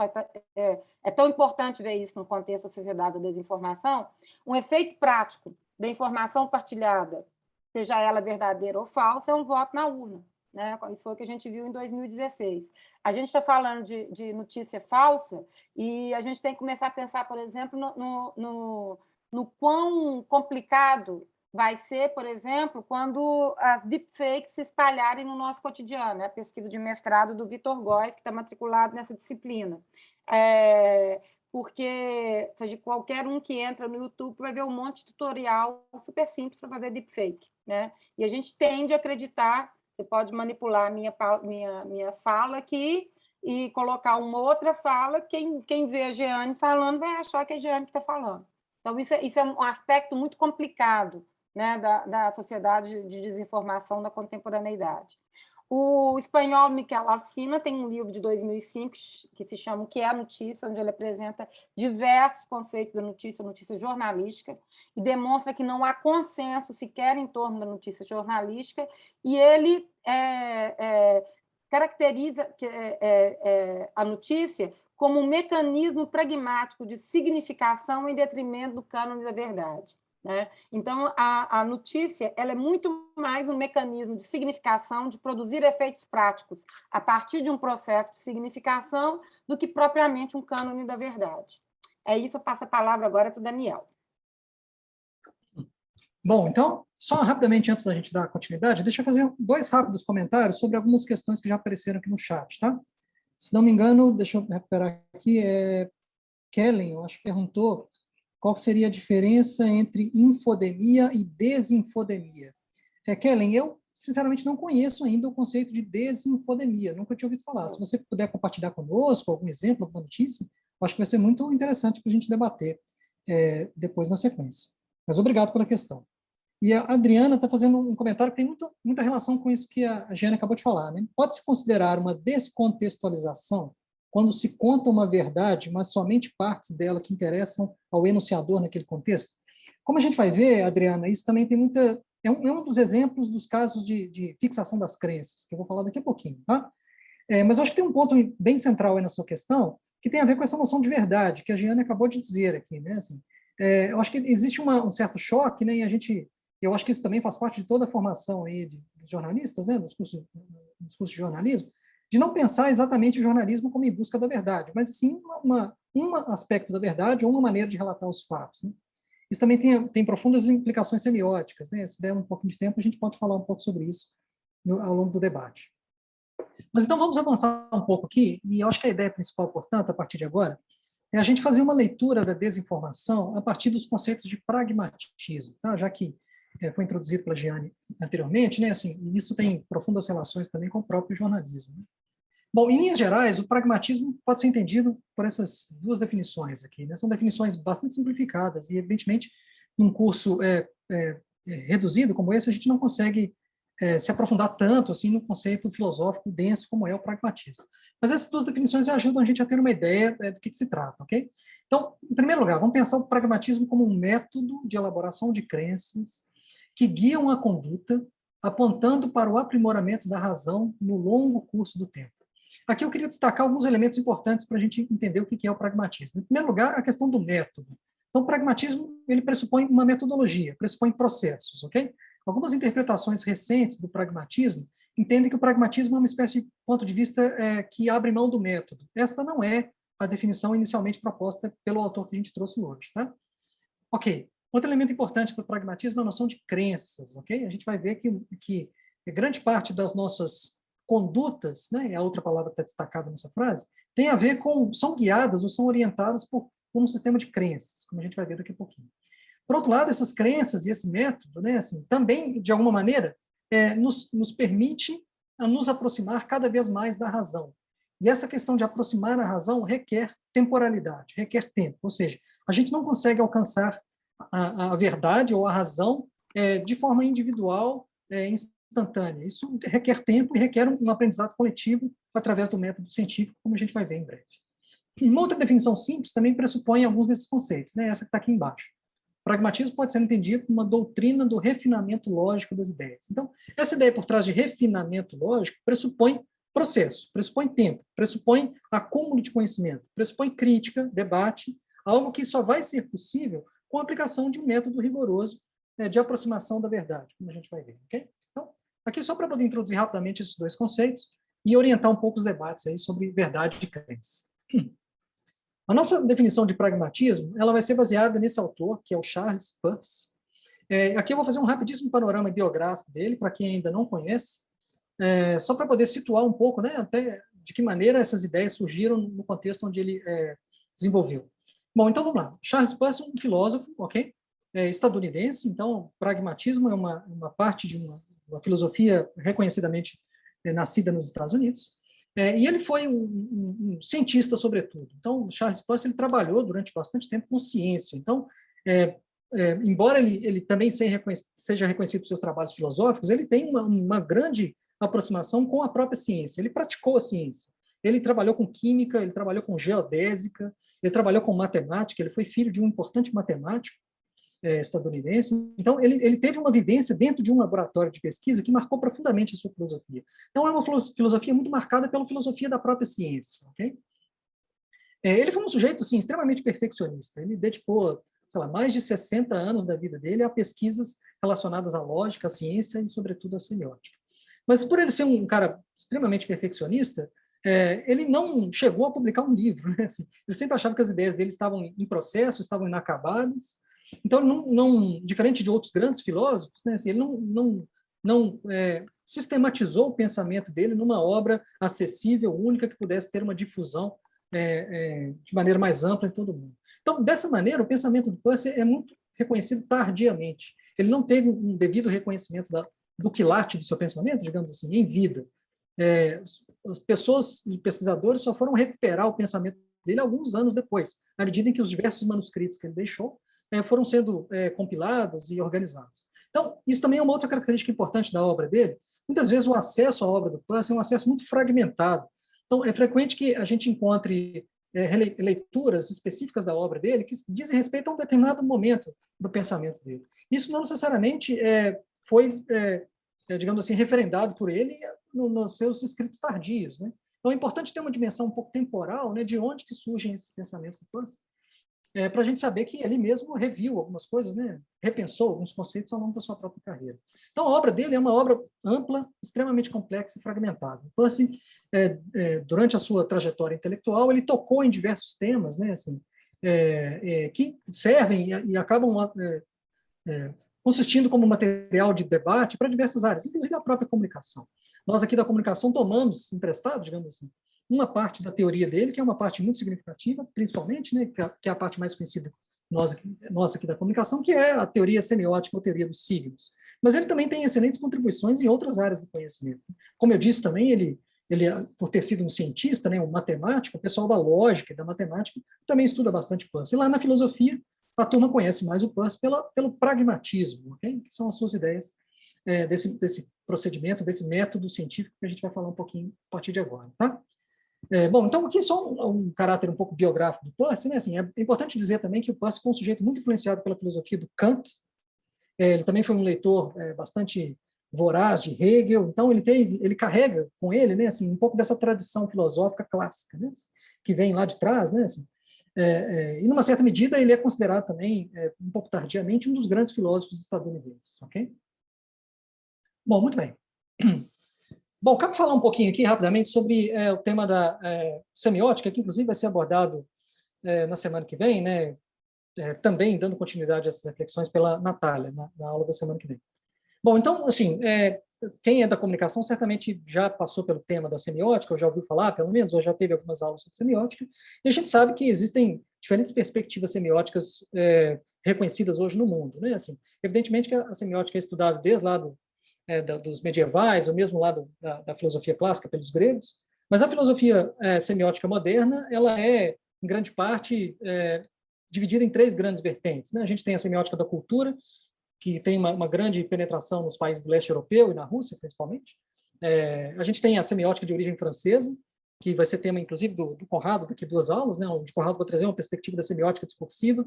é tão importante ver isso no contexto da sociedade da desinformação, um efeito prático da informação partilhada, seja ela verdadeira ou falsa, é um voto na urna, né? Isso foi o que a gente viu em 2016. A gente está falando de notícia falsa e a gente tem que começar a pensar, por exemplo, no quão complicado vai ser, por exemplo, quando as deepfakes se espalharem no nosso cotidiano, né? A pesquisa de mestrado do Vitor Góes, que está matriculado nessa disciplina. Porque seja, qualquer um que entra no YouTube vai ver um monte de tutorial super simples para fazer deepfake, né? E a gente tende a acreditar, você pode manipular a minha fala aqui e colocar uma outra fala, quem vê a Jeane falando vai achar que é a Jeane que está falando. Então, isso é um aspecto muito complicado, né, da sociedade de desinformação da contemporaneidade. O espanhol Miquel Alcina tem um livro de 2005 que se chama O que é a Notícia, onde ele apresenta diversos conceitos da notícia jornalística, e demonstra que não há consenso sequer em torno da notícia jornalística, e ele caracteriza a notícia como um mecanismo pragmático de significação em detrimento do cânone da verdade, né? Então, a notícia ela é muito mais um mecanismo de significação, de produzir efeitos práticos a partir de um processo de significação, do que propriamente um cânone da verdade. É isso, eu passo a palavra agora para o Daniel. Bom, então, só rapidamente, antes da gente dar continuidade, deixa eu fazer 2 rápidos comentários sobre algumas questões que já apareceram aqui no chat, tá? Se não me engano, deixa eu recuperar aqui, Kellen, eu acho que perguntou qual seria a diferença entre infodemia e desinfodemia. Kellen, eu, sinceramente, não conheço ainda o conceito de desinfodemia, nunca tinha ouvido falar. Se você puder compartilhar conosco algum exemplo, alguma notícia, eu acho que vai ser muito interessante para a gente debater depois na sequência. Mas obrigado pela questão. E a Adriana está fazendo um comentário que tem muita relação com isso que a Jeane acabou de falar, né? Pode-se considerar uma descontextualização quando se conta uma verdade, mas somente partes dela que interessam ao enunciador naquele contexto? Como a gente vai ver, Adriana, isso também tem muita... É um dos exemplos dos casos de fixação das crenças, que eu vou falar daqui a pouquinho, tá? Mas eu acho que tem um ponto bem central aí na sua questão, que tem a ver com essa noção de verdade, que a Jeane acabou de dizer aqui, né? Assim, eu acho que existe um certo choque, né? E eu acho que isso também faz parte de toda a formação aí dos jornalistas, né? Dos cursos de jornalismo, de não pensar exatamente o jornalismo como em busca da verdade, mas sim um aspecto da verdade ou uma maneira de relatar os fatos, né? Isso também tem profundas implicações semióticas, né? Se der um pouquinho de tempo, a gente pode falar um pouco sobre isso ao longo do debate. Mas então vamos avançar um pouco aqui, e eu acho que a ideia principal, portanto, a partir de agora, é a gente fazer uma leitura da desinformação a partir dos conceitos de pragmatismo, tá? Já que foi introduzido pela Jeane anteriormente, né? Assim, isso tem profundas relações também com o próprio jornalismo, né? Bom, em linhas gerais, o pragmatismo pode ser entendido por essas 2 definições aqui, né? São definições bastante simplificadas e, evidentemente, num curso reduzido como esse, a gente não consegue se aprofundar tanto assim no conceito filosófico denso como é o pragmatismo. Mas essas 2 definições ajudam a gente a ter uma ideia do que se trata, ok? Então, em primeiro lugar, vamos pensar o pragmatismo como um método de elaboração de crenças que guiam a conduta, apontando para o aprimoramento da razão no longo curso do tempo. Aqui eu queria destacar alguns elementos importantes para a gente entender o que é o pragmatismo. Em primeiro lugar, a questão do método. Então, o pragmatismo ele pressupõe uma metodologia, pressupõe processos, ok? Algumas interpretações recentes do pragmatismo entendem que o pragmatismo é uma espécie de ponto de vista que abre mão do método. Esta não é a definição inicialmente proposta pelo autor que a gente trouxe hoje, tá? Ok. Outro elemento importante para o pragmatismo é a noção de crenças, ok? A gente vai ver que grande parte das nossas condutas, né, a outra palavra que está destacada nessa frase, tem a ver são guiadas ou são orientadas por um sistema de crenças, como a gente vai ver daqui a pouquinho. Por outro lado, essas crenças e esse método, né, assim, também, de alguma maneira, nos permite nos aproximar cada vez mais da razão. E essa questão de aproximar a razão requer temporalidade, requer tempo. Ou seja, a gente não consegue alcançar a verdade ou a razão de forma individual, instantânea. Isso requer tempo e requer um aprendizado coletivo através do método científico, como a gente vai ver em breve. Uma outra definição simples também pressupõe alguns desses conceitos, né? Essa que está aqui embaixo. O pragmatismo pode ser entendido como uma doutrina do refinamento lógico das ideias. Então, essa ideia por trás de refinamento lógico pressupõe processo, pressupõe tempo, pressupõe acúmulo de conhecimento, pressupõe crítica, debate, algo que só vai ser possível com a aplicação de um método rigoroso de aproximação da verdade, como a gente vai ver. Okay? Então, aqui só para poder introduzir rapidamente esses dois conceitos e orientar um pouco os debates aí sobre verdade e crença. A nossa definição de pragmatismo ela vai ser baseada nesse autor, que é o Charles Peirce. Aqui eu vou fazer um rapidíssimo panorama biográfico dele, para quem ainda não conhece, só para poder situar um pouco, né, até de que maneira essas ideias surgiram no contexto onde ele desenvolveu. Bom, então vamos lá. Charles Peirce é um filósofo, ok? Estadunidense, então pragmatismo é uma parte de uma filosofia reconhecidamente nascida nos Estados Unidos. E ele foi um cientista, sobretudo. Então, Charles Peirce ele trabalhou durante bastante tempo com ciência. Então, embora ele também seja reconhecido por seus trabalhos filosóficos, ele tem uma grande aproximação com a própria ciência. Ele praticou a ciência. Ele trabalhou com química, ele trabalhou com geodésica, ele trabalhou com matemática, ele foi filho de um importante matemático estadunidense. Então, ele teve uma vivência dentro de um laboratório de pesquisa que marcou profundamente a sua filosofia. Então, é uma filosofia muito marcada pela filosofia da própria ciência. Okay? Ele foi um sujeito assim, extremamente perfeccionista. Ele dedicou, sei lá, mais de 60 anos da vida dele a pesquisas relacionadas à lógica, à ciência e, sobretudo, à semiótica. Mas, por ele ser um cara extremamente perfeccionista, ele não chegou a publicar um livro. Né? Assim, ele sempre achava que as ideias dele estavam em processo, estavam inacabadas. Então, diferente de outros grandes filósofos, né, assim, ele não sistematizou o pensamento dele numa obra acessível, única, que pudesse ter uma difusão de maneira mais ampla em todo mundo. Então, dessa maneira, o pensamento do Peirce é muito reconhecido tardiamente. Ele não teve um devido reconhecimento do quilate do seu pensamento, digamos assim, em vida. As pessoas e pesquisadores só foram recuperar o pensamento dele alguns anos depois, à medida em que os diversos manuscritos que ele deixou foram sendo compilados e organizados. Então, isso também é uma outra característica importante da obra dele. Muitas vezes o acesso à obra do Peirce é um acesso muito fragmentado. Então, é frequente que a gente encontre leituras específicas da obra dele que dizem respeito a um determinado momento do pensamento dele. Isso não necessariamente foi, digamos assim, referendado por ele nos seus escritos tardios. Né? Então, é importante ter uma dimensão um pouco temporal, né, de onde que surgem esses pensamentos do Peirce, para a gente saber que ele mesmo reviu algumas coisas, né? Repensou alguns conceitos ao longo da sua própria carreira. Então, a obra dele é uma obra ampla, extremamente complexa e fragmentada. Então, assim, durante a sua trajetória intelectual, ele tocou em diversos temas, né? Assim, que servem e acabam consistindo como material de debate para diversas áreas, inclusive a própria comunicação. Nós aqui da comunicação tomamos emprestado, digamos assim, uma parte da teoria dele, que é uma parte muito significativa, principalmente, né, que é a parte mais conhecida nossa aqui da comunicação, que é a teoria semiótica ou teoria dos signos. Mas ele também tem excelentes contribuições em outras áreas do conhecimento. Como eu disse também, ele por ter sido um cientista, né, um matemático, o pessoal da lógica e da matemática também estuda bastante Peirce. E lá na filosofia, a turma conhece mais o Peirce pelo pragmatismo, okay? Que são as suas ideias desse procedimento, desse método científico que a gente vai falar um pouquinho a partir de agora, tá? Bom, então aqui só um caráter um pouco biográfico do Peirce, né? Assim, é importante dizer também que o Peirce foi um sujeito muito influenciado pela filosofia do Kant. Ele também foi um leitor bastante voraz de Hegel. Então ele carrega com ele, né? Assim, um pouco dessa tradição filosófica clássica, né? Que vem lá de trás, né? Assim, e numa certa medida ele é considerado também um pouco tardiamente um dos grandes filósofos estadunidenses, ok? Bom, muito bem. Bom, cabe falar um pouquinho aqui rapidamente sobre o tema da semiótica, que inclusive vai ser abordado na semana que vem, né? Também dando continuidade a essas reflexões pela Natália, na aula da semana que vem. Bom, então, assim, quem é da comunicação certamente já passou pelo tema da semiótica, ou já ouviu falar, pelo menos, ou já teve algumas aulas sobre semiótica, e a gente sabe que existem diferentes perspectivas semióticas reconhecidas hoje no mundo, né? Assim, evidentemente que a semiótica é estudada desde lá dos medievais, ou mesmo lá da filosofia clássica pelos gregos, mas a filosofia semiótica moderna, ela é, em grande parte, dividida em três grandes vertentes. Né? A gente tem a semiótica da cultura, que tem uma grande penetração nos países do leste europeu e na Rússia, principalmente. A gente tem a semiótica de origem francesa, que vai ser tema, inclusive, do Conrado, daqui 2 aulas, né? Onde Conrado vai trazer uma perspectiva da semiótica discursiva.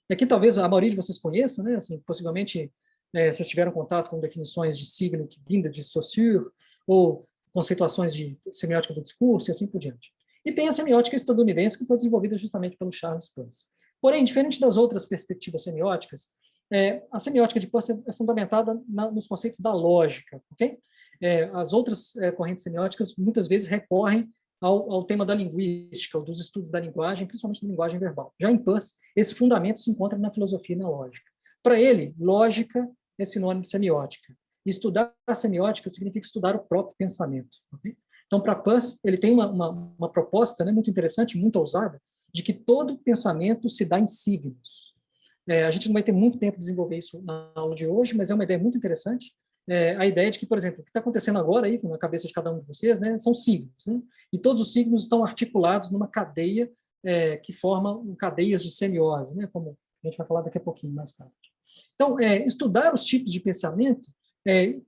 E aqui talvez a maioria de vocês conheça, né? Assim, possivelmente vocês tiveram contato com definições de signo vinda de Saussure, ou conceituações de semiótica do discurso, e assim por diante. E tem a semiótica estadunidense, que foi desenvolvida justamente pelo Charles Peirce. Porém, diferente das outras perspectivas semióticas, A semiótica de Peirce é fundamentada nos conceitos da lógica, ok? As outras correntes semióticas muitas vezes recorrem ao tema da linguística, ou dos estudos da linguagem, principalmente da linguagem verbal. Já em Peirce, esse fundamento se encontra na filosofia e na lógica. Para ele, lógica é sinônimo de semiótica. E estudar a semiótica significa estudar o próprio pensamento. Okay? Então, para Peirce, ele tem uma proposta, né, muito interessante, muito ousada, de que todo pensamento se dá em signos. A gente não vai ter muito tempo de desenvolver isso na aula de hoje, mas é uma ideia muito interessante. A ideia de que, por exemplo, o que está acontecendo agora aí na cabeça de cada um de vocês, né, são signos, né? E todos os signos estão articulados numa cadeia que forma cadeias de semiose, né, como a gente vai falar daqui a pouquinho mais tarde. Então, estudar os tipos de pensamento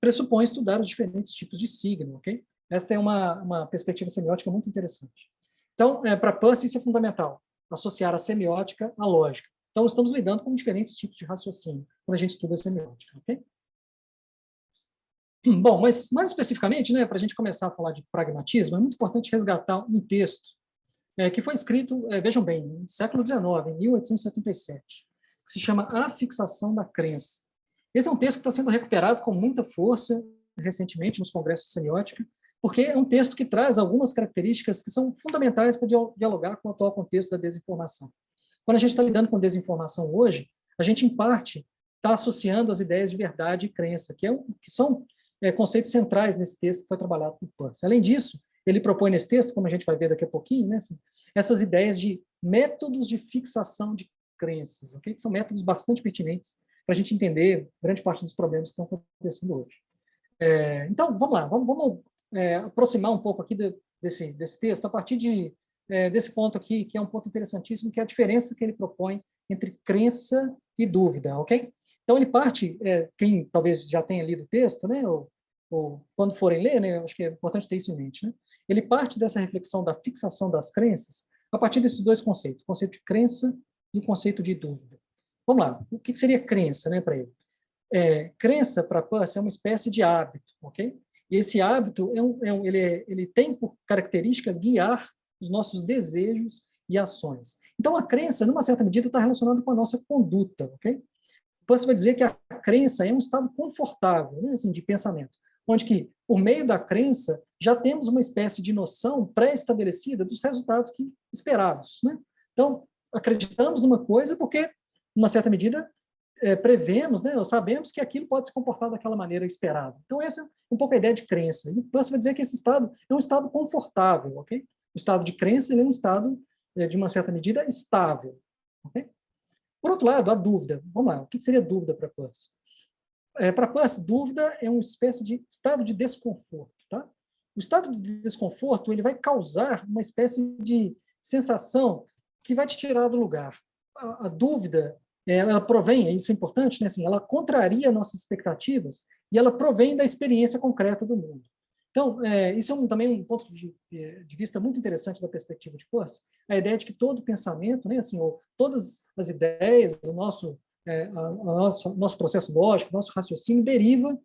pressupõe estudar os diferentes tipos de signo, ok? Esta é uma perspectiva semiótica muito interessante. Então, para Peirce, isso é fundamental, associar a semiótica à lógica. Então, estamos lidando com diferentes tipos de raciocínio quando a gente estuda a semiótica, ok? Bom, mas mais especificamente, né, para a gente começar a falar de pragmatismo, é muito importante resgatar um texto que foi escrito, vejam bem, no século XIX, em 1877, que se chama A Fixação da Crença. Esse é um texto que está sendo recuperado com muita força recentemente nos congressos de semiótica, porque é um texto que traz algumas características que são fundamentais para dialogar com o atual contexto da desinformação. Quando a gente está lidando com desinformação hoje, a gente, em parte, está associando as ideias de verdade e crença, que são conceitos centrais nesse texto que foi trabalhado por Peirce. Além disso, ele propõe nesse texto, como a gente vai ver daqui a pouquinho, né, assim, essas ideias de métodos de fixação de crenças, okay? Que são métodos bastante pertinentes para a gente entender grande parte dos problemas que estão acontecendo hoje. Então, vamos lá, vamos aproximar um pouco aqui desse texto a partir desse ponto aqui, que é um ponto interessantíssimo, que é a diferença que ele propõe entre crença e dúvida, ok? Então, ele parte, quem talvez já tenha lido o texto, né, ou quando forem ler, né, acho que é importante ter isso em mente, né? Ele parte dessa reflexão da fixação das crenças a partir desses dois conceitos, o conceito de crença e o conceito de dúvida. Vamos lá, o que seria crença, né, para ele? Crença, para Peirce, é uma espécie de hábito, ok? E esse hábito, ele tem por característica guiar os nossos desejos e ações. Então, a crença, numa certa medida, está relacionada com a nossa conduta, ok? Peirce vai dizer que a crença é um estado confortável, né, assim, de pensamento, onde que, por meio da crença, já temos uma espécie de noção pré-estabelecida dos resultados esperados, né? Então, acreditamos numa coisa porque, numa certa medida, prevemos, né, ou sabemos que aquilo pode se comportar daquela maneira esperada. Então, essa é um pouco a ideia de crença. E Peirce vai dizer que esse estado é um estado confortável, ok? O estado de crença ele é um estado, de uma certa medida, estável, ok? Por outro lado, a dúvida. Vamos lá, o que seria dúvida para Peirce? Para Peirce, dúvida é uma espécie de estado de desconforto, tá? O estado de desconforto ele vai causar uma espécie de sensação que vai te tirar do lugar. A dúvida ela provém, isso é importante, né? Assim, ela contraria nossas expectativas e ela provém da experiência concreta do mundo. Então, isso é também um ponto de vista muito interessante da perspectiva de Peirce, a ideia de que todo pensamento, né, assim, ou todas as ideias, o nosso processo lógico, nosso raciocínio deriva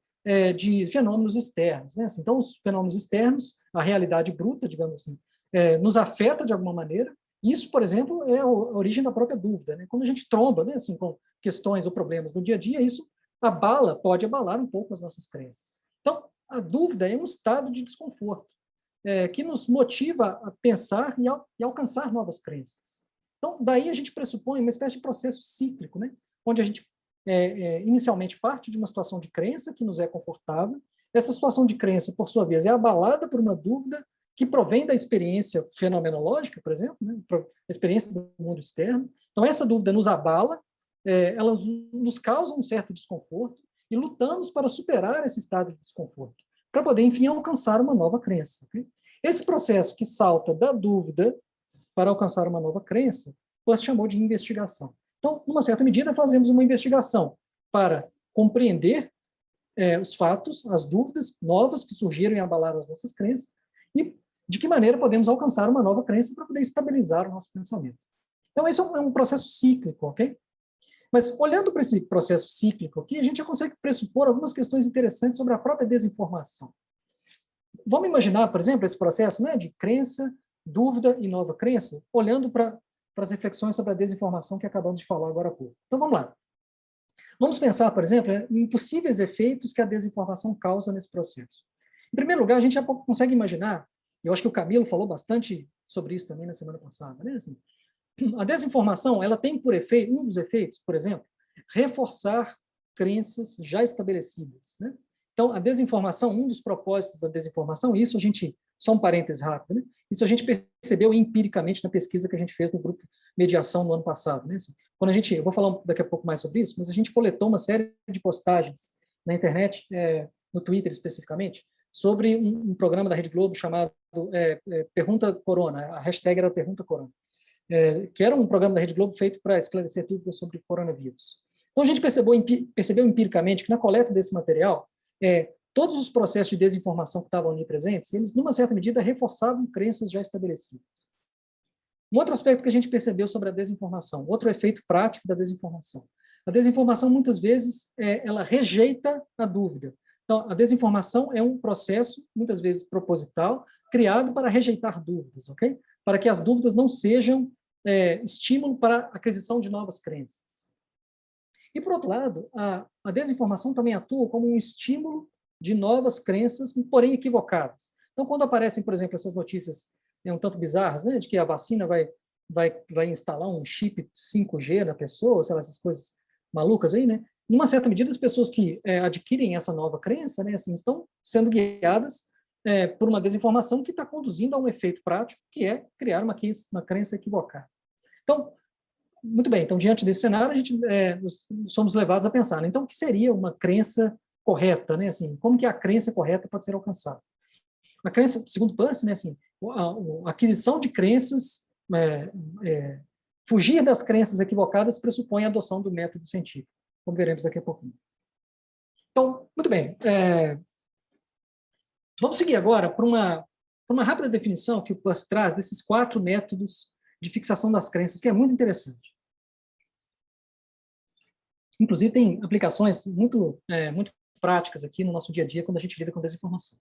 de fenômenos externos, né? Assim, então, os fenômenos externos, a realidade bruta, digamos assim, nos afeta de alguma maneira. Isso, por exemplo, é a origem da própria dúvida, né? Quando a gente tromba, né, assim, com questões ou problemas do dia a dia, isso pode abalar um pouco as nossas crenças. Então, a dúvida é um estado de desconforto que nos motiva a pensar e alcançar novas crenças. Então, daí a gente pressupõe uma espécie de processo cíclico, né? Onde a gente inicialmente parte de uma situação de crença que nos é confortável. Essa situação de crença, por sua vez, é abalada por uma dúvida que provém da experiência fenomenológica, por exemplo, né? A experiência do mundo externo. Então, essa dúvida nos abala, ela nos causa um certo desconforto e lutamos para superar esse estado de desconforto, para poder, enfim, alcançar uma nova crença. Okay? Esse processo que salta da dúvida para alcançar uma nova crença, Peirce chamou de investigação. Então, numa certa medida, fazemos uma investigação para compreender os fatos, as dúvidas novas que surgiram e abalaram as nossas crenças, e de que maneira podemos alcançar uma nova crença para poder estabilizar o nosso pensamento. Então, esse é um processo cíclico, ok? Mas, olhando para esse processo cíclico aqui, a gente já consegue pressupor algumas questões interessantes sobre a própria desinformação. Vamos imaginar, por exemplo, esse processo, né, de crença, dúvida e nova crença, olhando para as reflexões sobre a desinformação que acabamos de falar agora há pouco. Então, vamos lá. Vamos pensar, por exemplo, em possíveis efeitos que a desinformação causa nesse processo. Em primeiro lugar, a gente já consegue imaginar, eu acho que o Camilo falou bastante sobre isso também na semana passada, né? Assim, a desinformação, ela tem por efeito, um dos efeitos, por exemplo, reforçar crenças já estabelecidas, né? Então, a desinformação, um dos propósitos da desinformação, isso a gente, só um parêntese rápido, né? Isso a gente percebeu empiricamente na pesquisa que a gente fez no grupo Mediação no ano passado, né? Assim, quando a gente, eu vou falar daqui a pouco mais sobre isso, mas a gente coletou uma série de postagens na internet, no Twitter especificamente, sobre um programa da Rede Globo chamado Pergunta Corona, a hashtag era Pergunta Corona, que era um programa da Rede Globo feito para esclarecer dúvidas sobre coronavírus. Então, a gente percebeu empiricamente que na coleta desse material, todos os processos de desinformação que estavam ali presentes, eles, numa certa medida, reforçavam crenças já estabelecidas. Um outro aspecto que a gente percebeu sobre a desinformação, outro efeito prático da desinformação. A desinformação, muitas vezes, ela rejeita a dúvida. Então, a desinformação é um processo, muitas vezes proposital, criado para rejeitar dúvidas, ok? Para que as dúvidas não sejam estímulo para a aquisição de novas crenças. E, por outro lado, a desinformação também atua como um estímulo de novas crenças, porém equivocadas. Então, quando aparecem, por exemplo, essas notícias um tanto bizarras, né, de que a vacina vai instalar um chip 5G na pessoa, sei lá, essas coisas malucas aí, né? Numa certa medida, as pessoas que adquirem essa nova crença, né, assim, estão sendo guiadas por uma desinformação que está conduzindo a um efeito prático, que é criar uma crença equivocada. Então, muito bem, então, diante desse cenário, a gente somos levados a pensar, né? Então, o que seria uma crença correta, né? Assim, como que a crença correta pode ser alcançada? A crença, segundo Peirce, né, assim, a aquisição de crenças, fugir das crenças equivocadas pressupõe a adoção do método científico, como veremos daqui a pouquinho. Então, muito bem. Vamos seguir agora para uma rápida definição que o Peirce traz desses 4 métodos de fixação das crenças, que é muito interessante. Inclusive, tem aplicações muito práticas aqui no nosso dia a dia, quando a gente lida com desinformação.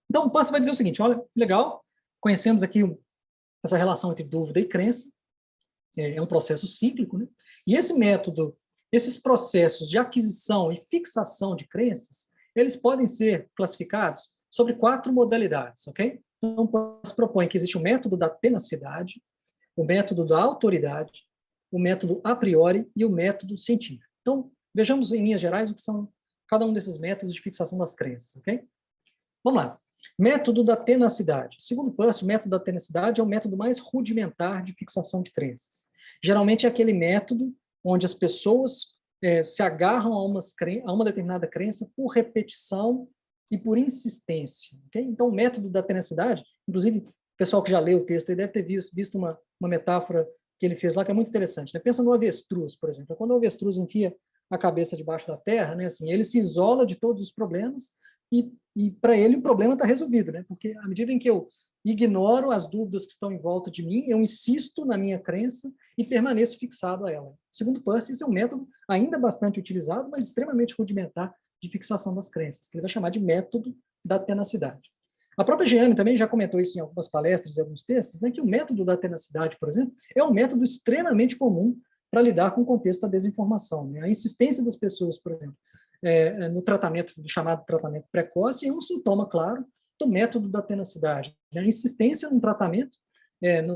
Então, o Peirce vai dizer o seguinte, olha, legal, conhecemos aqui essa relação entre dúvida e crença, é um processo cíclico, né? E esse método, esses processos de aquisição e fixação de crenças, eles podem ser classificados sobre 4 modalidades, ok? Então, o Peirce propõe que existe o método da tenacidade, o método da autoridade, o método a priori e o método científico. Então, vejamos em linhas gerais o que são cada um desses métodos de fixação das crenças, ok? Vamos lá. Método da tenacidade. Segundo Peirce, o método da tenacidade é o método mais rudimentar de fixação de crenças. Geralmente é aquele método onde as pessoas se agarram a uma determinada crença por repetição e por insistência. Okay? Então, o método da tenacidade, inclusive, o pessoal que já leu o texto aí deve ter visto uma metáfora que ele fez lá que é muito interessante. Né? Pensa no avestruz, por exemplo. Quando o avestruz enfia a cabeça debaixo da terra, né, assim, ele se isola de todos os problemas e para ele o problema está resolvido, né? Porque à medida em que eu ignoro as dúvidas que estão em volta de mim, eu insisto na minha crença e permaneço fixado a ela. Segundo Peirce, esse é um método ainda bastante utilizado, mas extremamente rudimentar de fixação das crenças, que ele vai chamar de método da tenacidade. A própria Jeane também já comentou isso em algumas palestras e alguns textos, né, que o método da tenacidade, por exemplo, é um método extremamente comum para lidar com o contexto da desinformação. Né? A insistência das pessoas, por exemplo, no tratamento, do chamado tratamento precoce, é um sintoma, claro, do método da tenacidade. A insistência no tratamento,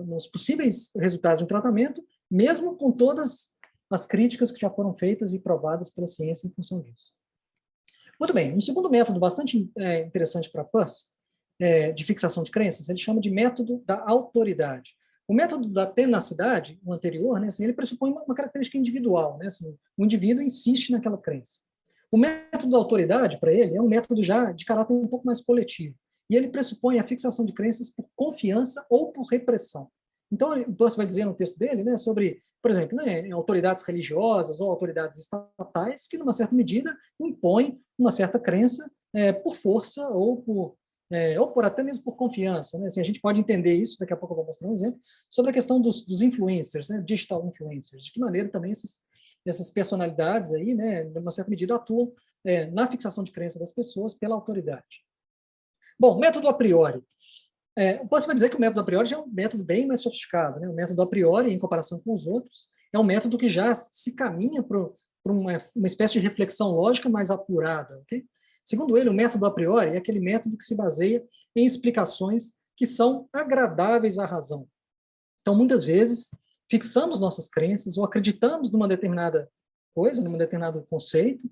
nos possíveis resultados de um tratamento, mesmo com todas as críticas que já foram feitas e provadas pela ciência em função disso. Muito bem, um segundo método bastante interessante para Peirce, de fixação de crenças, ele chama de método da autoridade. O método da tenacidade, o anterior, né, assim, ele pressupõe uma característica individual. Né, assim, o indivíduo insiste naquela crença. O método da autoridade, para ele, é um método já de caráter um pouco mais coletivo. E ele pressupõe a fixação de crenças por confiança ou por repressão. Então, o Peirce vai dizer no texto dele, né, sobre, por exemplo, né, autoridades religiosas ou autoridades estatais que, numa certa medida, impõem uma certa crença por força ou por até mesmo por confiança. Né? Assim, a gente pode entender isso, daqui a pouco eu vou mostrar um exemplo, sobre a questão dos influencers, né, digital influencers, de que maneira também essas personalidades aí, né, de uma certa medida, atuam na fixação de crença das pessoas pela autoridade. Bom, método a priori. Posso dizer que o método a priori já é um método bem mais sofisticado. Né? O método a priori, em comparação com os outros, é um método que já se caminha para por uma espécie de reflexão lógica mais apurada. Okay? Segundo ele, o método a priori é aquele método que se baseia em explicações que são agradáveis à razão. Então, muitas vezes, fixamos nossas crenças ou acreditamos numa determinada coisa, num determinado conceito,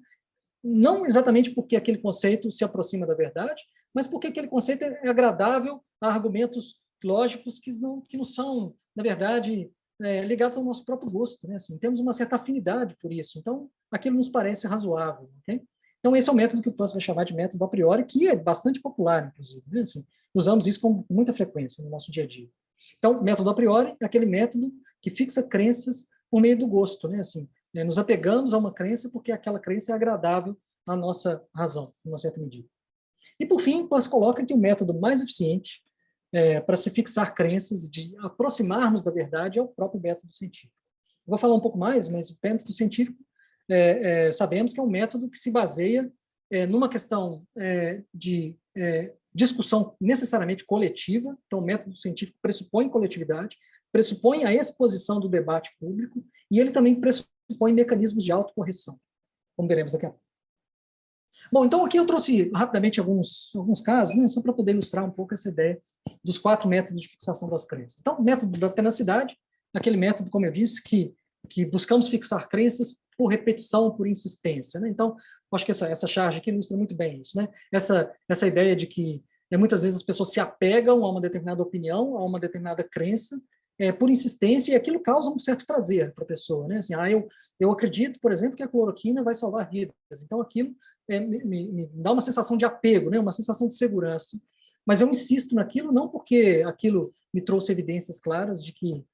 não exatamente porque aquele conceito se aproxima da verdade, mas porque aquele conceito é agradável a argumentos lógicos que não são, na verdade, ligados ao nosso próprio gosto. Né? Assim, temos uma certa afinidade por isso. Então, aquilo nos parece razoável. Okay? Então, esse é o método que o Peirce vai chamar de método a priori, que é bastante popular, inclusive. Né? Assim, usamos isso com muita frequência no nosso dia a dia. Então, método a priori é aquele método que fixa crenças por meio do gosto. Né? Assim, nos apegamos a uma crença porque aquela crença é agradável à nossa razão, em uma certa medida. E, por fim, Peirce coloca que o método mais eficiente para se fixar crenças, de aproximarmos da verdade, é o próprio método científico. Eu vou falar um pouco mais, mas o método científico sabemos que é um método que se baseia numa questão de discussão necessariamente coletiva. Então, o método científico pressupõe coletividade, pressupõe a exposição do debate público, e ele também pressupõe mecanismos de autocorreção, como veremos daqui a pouco. Bom, então aqui eu trouxe rapidamente alguns casos, né, só para poder ilustrar um pouco essa ideia dos 4 métodos de fixação das crenças. Então, o método da tenacidade, aquele método, como eu disse, que buscamos fixar crenças por repetição, por insistência. Né? Então, acho que essa charge aqui ilustra muito bem isso. Né? Essa ideia de que muitas vezes as pessoas se apegam a uma determinada opinião, a uma determinada crença, por insistência, e aquilo causa um certo prazer para a pessoa. Né? Assim, eu acredito, por exemplo, que a cloroquina vai salvar vidas. Então, aquilo me dá uma sensação de apego, né? Uma sensação de segurança. Mas eu insisto naquilo não porque aquilo me trouxe evidências claras de que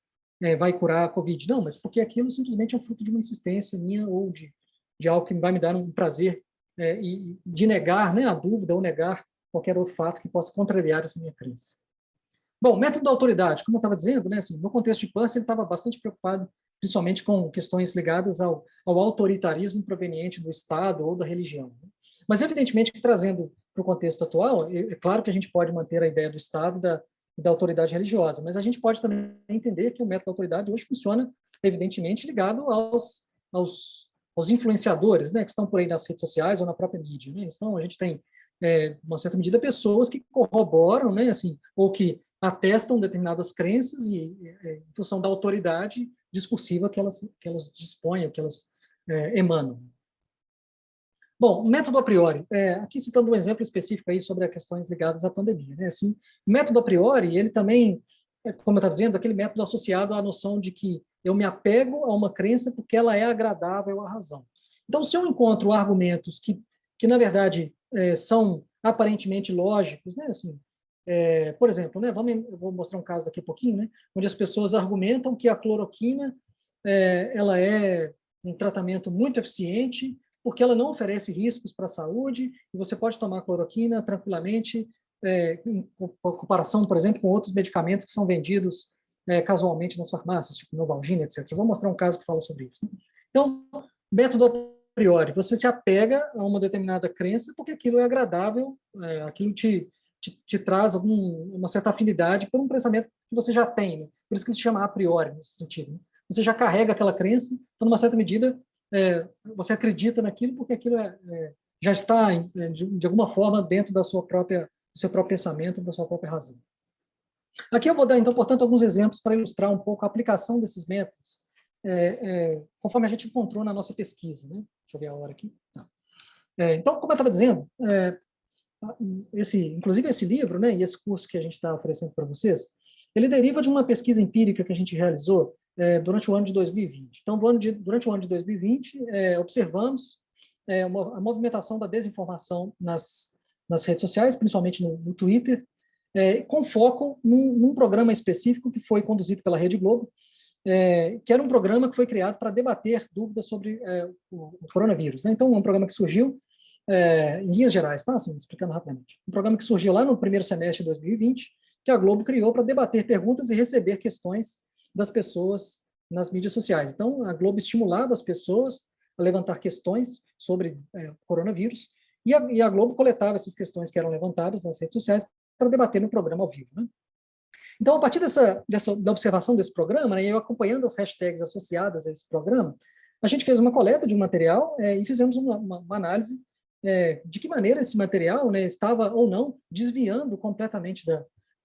vai curar a Covid, não, mas porque aquilo simplesmente é um fruto de uma insistência minha ou de algo que vai me dar um prazer e de negar, né, a dúvida ou negar qualquer outro fato que possa contrariar essa minha crença. Bom, método da autoridade, como eu estava dizendo, né, assim, no contexto de Peirce, ele estava bastante preocupado, principalmente com questões ligadas ao autoritarismo proveniente do Estado ou da religião. Mas, evidentemente, que trazendo para o contexto atual, é claro que a gente pode manter a ideia do Estado da autoridade religiosa, mas a gente pode também entender que o método da autoridade hoje funciona, evidentemente, ligado aos influenciadores, né, que estão por aí nas redes sociais ou na própria mídia. Né? Então, a gente tem, uma certa medida, pessoas que corroboram, né, assim, ou que atestam determinadas crenças e, em função da autoridade discursiva que elas dispõem, que elas emanam. Bom, método a priori, aqui citando um exemplo específico aí sobre as questões ligadas à pandemia. Né? Assim, o método a priori, ele também, como eu estava dizendo, aquele método associado à noção de que eu me apego a uma crença porque ela é agradável à razão. Então, se eu encontro argumentos que na verdade, são aparentemente lógicos, né? Assim, por exemplo, né, eu vou mostrar um caso daqui a pouquinho, né, onde as pessoas argumentam que a cloroquina ela é um tratamento muito eficiente, porque ela não oferece riscos para a saúde, e você pode tomar cloroquina tranquilamente, em comparação, por exemplo, com outros medicamentos que são vendidos casualmente nas farmácias, tipo Novalgina, etc. Eu vou mostrar um caso que fala sobre isso. Né? Então, método a priori, você se apega a uma determinada crença porque aquilo é agradável, aquilo te traz uma certa afinidade por um pensamento que você já tem. Né? Por isso que se chama a priori, nesse sentido. Né? Você já carrega aquela crença, então, numa certa medida, você acredita naquilo porque aquilo já está, de alguma forma, dentro do seu próprio pensamento, da sua própria razão. Aqui eu vou dar, então, portanto, alguns exemplos para ilustrar um pouco a aplicação desses métodos, conforme a gente encontrou na nossa pesquisa. Né? Deixa eu ver a hora aqui. Então, como eu estava dizendo, inclusive esse livro, né, e esse curso que a gente está oferecendo para vocês, ele deriva de uma pesquisa empírica que a gente realizou durante o ano de 2020. Então, durante o ano de 2020, observamos a movimentação da desinformação nas redes sociais, principalmente no Twitter, com foco num programa específico que foi conduzido pela Rede Globo, que era um programa que foi criado para debater dúvidas sobre o coronavírus. Né? Então, é um programa que surgiu em linhas gerais, tá? Assim, explicando rapidamente. Um programa que surgiu lá no primeiro semestre de 2020, que a Globo criou para debater perguntas e receber questões das pessoas nas mídias sociais. Então, a Globo estimulava as pessoas a levantar questões sobre o coronavírus, e a Globo coletava essas questões que eram levantadas nas redes sociais para debater no programa ao vivo. Né? Então, a partir da observação desse programa, né, eu acompanhando as hashtags associadas a esse programa, a gente fez uma coleta de um material e fizemos uma análise de que maneira esse material, né, estava ou não desviando completamente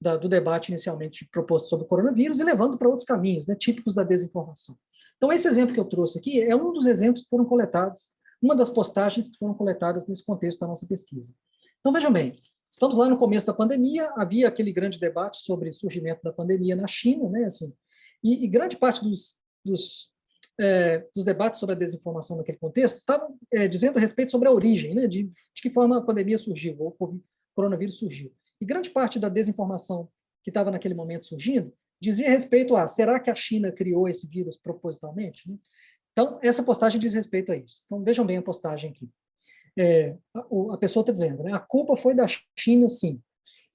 do debate inicialmente proposto sobre o coronavírus e levando para outros caminhos, né, típicos da desinformação. Então, esse exemplo que eu trouxe aqui é um dos exemplos que foram coletados, uma das postagens que foram coletadas nesse contexto da nossa pesquisa. Então, vejam bem, estamos lá no começo da pandemia, havia aquele grande debate sobre o surgimento da pandemia na China, né, assim, e grande parte dos debates sobre a desinformação naquele contexto estavam dizendo a respeito sobre a origem, né, de que forma a pandemia surgiu, ou o coronavírus surgiu. E grande parte da desinformação que estava naquele momento surgindo dizia respeito a, será que a China criou esse vírus propositalmente? Né? Então, essa postagem diz respeito a isso. Então, vejam bem a postagem aqui. A pessoa está dizendo, né, a culpa foi da China, sim.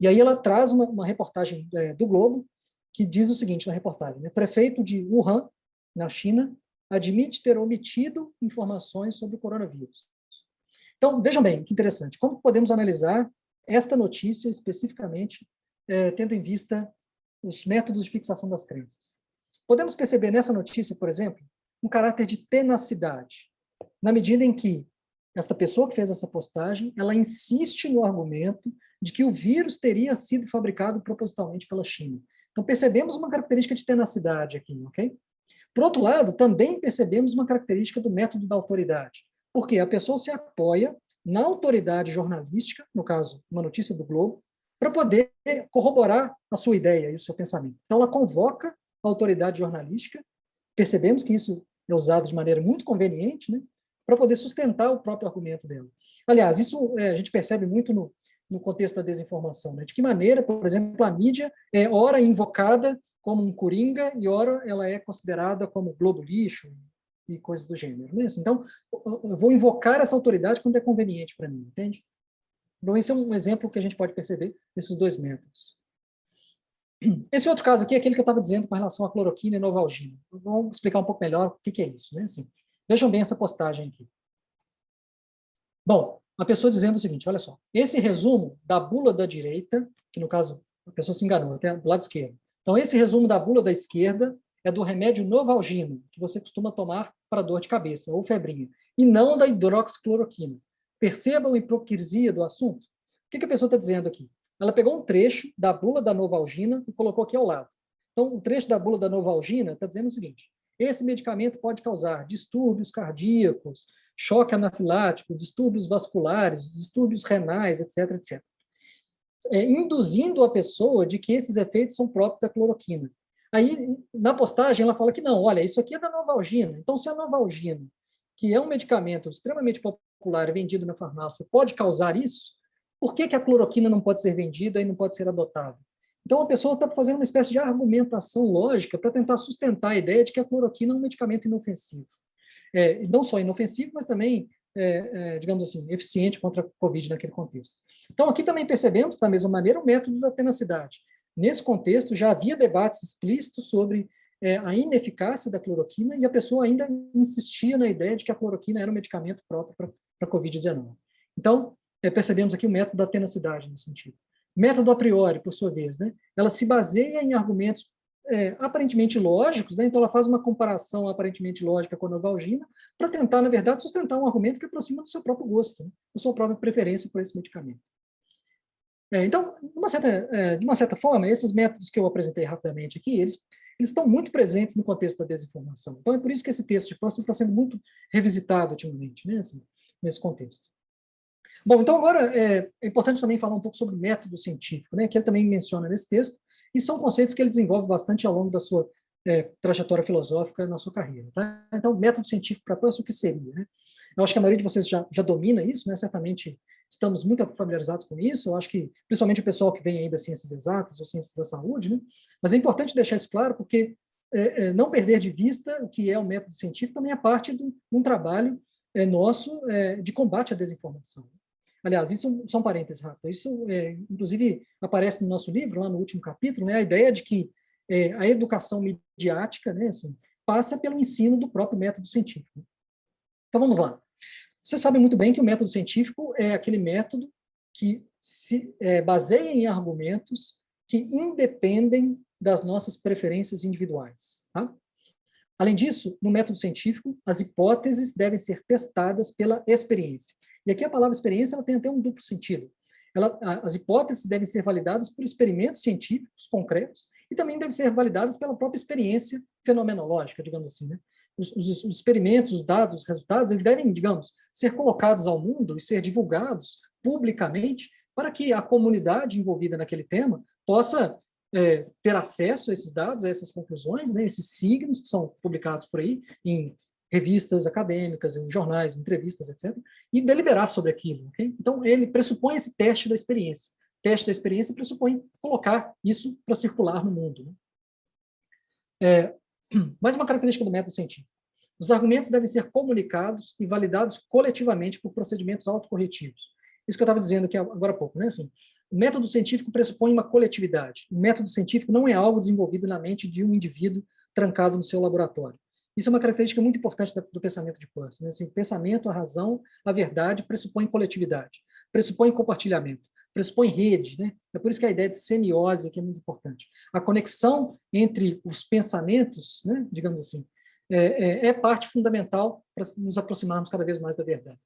E aí ela traz uma reportagem do Globo, que diz o seguinte na reportagem, né, prefeito de Wuhan, na China, admite ter omitido informações sobre o coronavírus. Então, vejam bem, que interessante. Como podemos analisar esta notícia especificamente, tendo em vista os métodos de fixação das crenças? Podemos perceber nessa notícia, por exemplo, um caráter de tenacidade, na medida em que esta pessoa que fez essa postagem, ela insiste no argumento de que o vírus teria sido fabricado propositalmente pela China. Então, percebemos uma característica de tenacidade aqui, ok? Por outro lado, também percebemos uma característica do método da autoridade, porque a pessoa se apoia na autoridade jornalística, no caso, uma notícia do Globo, para poder corroborar a sua ideia e o seu pensamento. Então, ela convoca a autoridade jornalística, percebemos que isso é usado de maneira muito conveniente, né, para poder sustentar o próprio argumento dela. Aliás, isso a gente percebe muito no contexto da desinformação, né? De que maneira, por exemplo, a mídia é ora invocada como um coringa e ora ela é considerada como globo lixo e coisas do gênero. Né? Então, eu vou invocar essa autoridade quando é conveniente para mim, entende? Então, esse é um exemplo que a gente pode perceber nesses dois métodos. Esse outro caso aqui é aquele que eu estava dizendo com relação à cloroquina e novalgina. Vamos explicar um pouco melhor o que é isso. Né? Assim, vejam bem essa postagem aqui. Bom, a pessoa dizendo o seguinte, olha só, esse resumo da bula da direita, que no caso a pessoa se enganou, até do lado esquerdo. Então, esse resumo da bula da esquerda é do remédio novalgina, que você costuma tomar para dor de cabeça ou febrinha, e não da hidroxicloroquina. Percebam a hipocrisia do assunto? O que a pessoa está dizendo aqui? Ela pegou um trecho da bula da novalgina e colocou aqui ao lado. Então, o trecho da bula da novalgina está dizendo o seguinte, esse medicamento pode causar distúrbios cardíacos, choque anafilático, distúrbios vasculares, distúrbios renais, etc., etc. Induzindo a pessoa de que esses efeitos são próprios da cloroquina. Aí, na postagem, ela fala que não, olha, isso aqui é da novalgina. Então, se a novalgina, que é um medicamento extremamente popular vendido na farmácia, pode causar isso, por que a cloroquina não pode ser vendida e não pode ser adotada? Então, a pessoa está fazendo uma espécie de argumentação lógica para tentar sustentar a ideia de que a cloroquina é um medicamento inofensivo. Não só inofensivo, mas também, digamos assim, eficiente contra a Covid naquele contexto. Então, aqui também percebemos, da mesma maneira, o método da tenacidade. Nesse contexto, já havia debates explícitos sobre a ineficácia da cloroquina e a pessoa ainda insistia na ideia de que a cloroquina era um medicamento próprio para a Covid-19. Então, percebemos aqui o método da tenacidade nesse sentido. Método a priori, por sua vez, né? Ela se baseia em argumentos aparentemente lógicos, né? Então ela faz uma comparação aparentemente lógica com a novalgina para tentar, na verdade, sustentar um argumento que aproxima do seu próprio gosto, né? Da sua própria preferência por esse medicamento. Então, de uma certa forma, esses métodos que eu apresentei rapidamente aqui, eles estão muito presentes no contexto da desinformação. Então, é por isso que esse texto de Próximo está sendo muito revisitado ultimamente, né? Assim, nesse contexto. Bom, então agora é importante também falar um pouco sobre o método científico, né, que ele também menciona nesse texto, e são conceitos que ele desenvolve bastante ao longo da sua trajetória filosófica na sua carreira. Tá? Então, método científico para Peirce, o que seria? Né? Eu acho que a maioria de vocês já domina isso, né? Certamente estamos muito familiarizados com isso, eu acho que principalmente o pessoal que vem aí das ciências exatas ou ciências da saúde, né? Mas é importante deixar isso claro, porque não perder de vista o que é o método científico também é parte de um trabalho nosso de combate à desinformação. Aliás, isso são parênteses rápido. Isso, inclusive, aparece no nosso livro, lá no último capítulo, né, a ideia de que a educação midiática, né, assim, passa pelo ensino do próprio método científico. Então, vamos lá. Você sabe muito bem que o método científico é aquele método que se baseia em argumentos que independem das nossas preferências individuais. Tá? Além disso, no método científico, as hipóteses devem ser testadas pela experiência. E aqui a palavra experiência ela tem até um duplo sentido. As hipóteses devem ser validadas por experimentos científicos concretos e também devem ser validadas pela própria experiência fenomenológica, digamos assim, né? Os experimentos, os dados, os resultados, eles devem, digamos, ser colocados ao mundo e ser divulgados publicamente para que a comunidade envolvida naquele tema possa ter acesso a esses dados, a essas conclusões, né, esses signos que são publicados por aí em revistas acadêmicas, em jornais, em entrevistas, etc., e deliberar sobre aquilo. Okay? Então, ele pressupõe esse teste da experiência. O teste da experiência pressupõe colocar isso para circular no mundo. Né? Mais uma característica do método científico. Os argumentos devem ser comunicados e validados coletivamente por procedimentos autocorretivos. Isso que eu estava dizendo aqui agora há pouco. Né? Assim, o método científico pressupõe uma coletividade. O método científico não é algo desenvolvido na mente de um indivíduo trancado no seu laboratório. Isso é uma característica muito importante do pensamento de Peirce. Né? Assim, o pensamento, a razão, a verdade pressupõe coletividade, pressupõe compartilhamento, pressupõe rede. Né? É por isso que a ideia de semiose aqui é muito importante. A conexão entre os pensamentos, né, digamos assim, é parte fundamental para nos aproximarmos cada vez mais da verdade.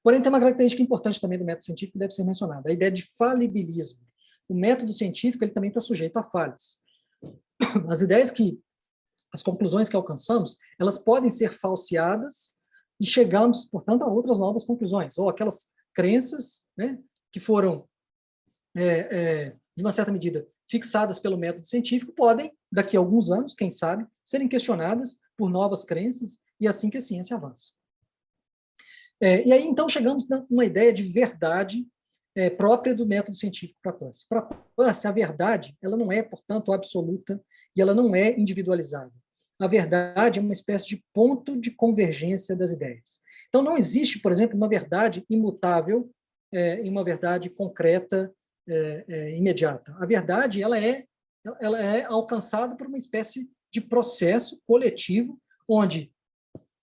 Porém, tem uma característica importante também do método científico que deve ser mencionada, a ideia de falibilismo. O método científico ele também está sujeito a falhas. As conclusões que alcançamos, elas podem ser falseadas e chegamos, portanto, a outras novas conclusões, ou aquelas crenças, né, que foram, de uma certa medida, fixadas pelo método científico, podem, daqui a alguns anos, quem sabe, serem questionadas por novas crenças, e assim que a ciência avança. E aí, então, chegamos numa ideia de verdade própria do método científico para Peirce. Para Peirce, a verdade ela não é, portanto, absoluta e ela não é individualizada. A verdade é uma espécie de ponto de convergência das ideias. Então, não existe, por exemplo, uma verdade imutável e uma verdade concreta, imediata. A verdade ela é alcançada por uma espécie de processo coletivo, onde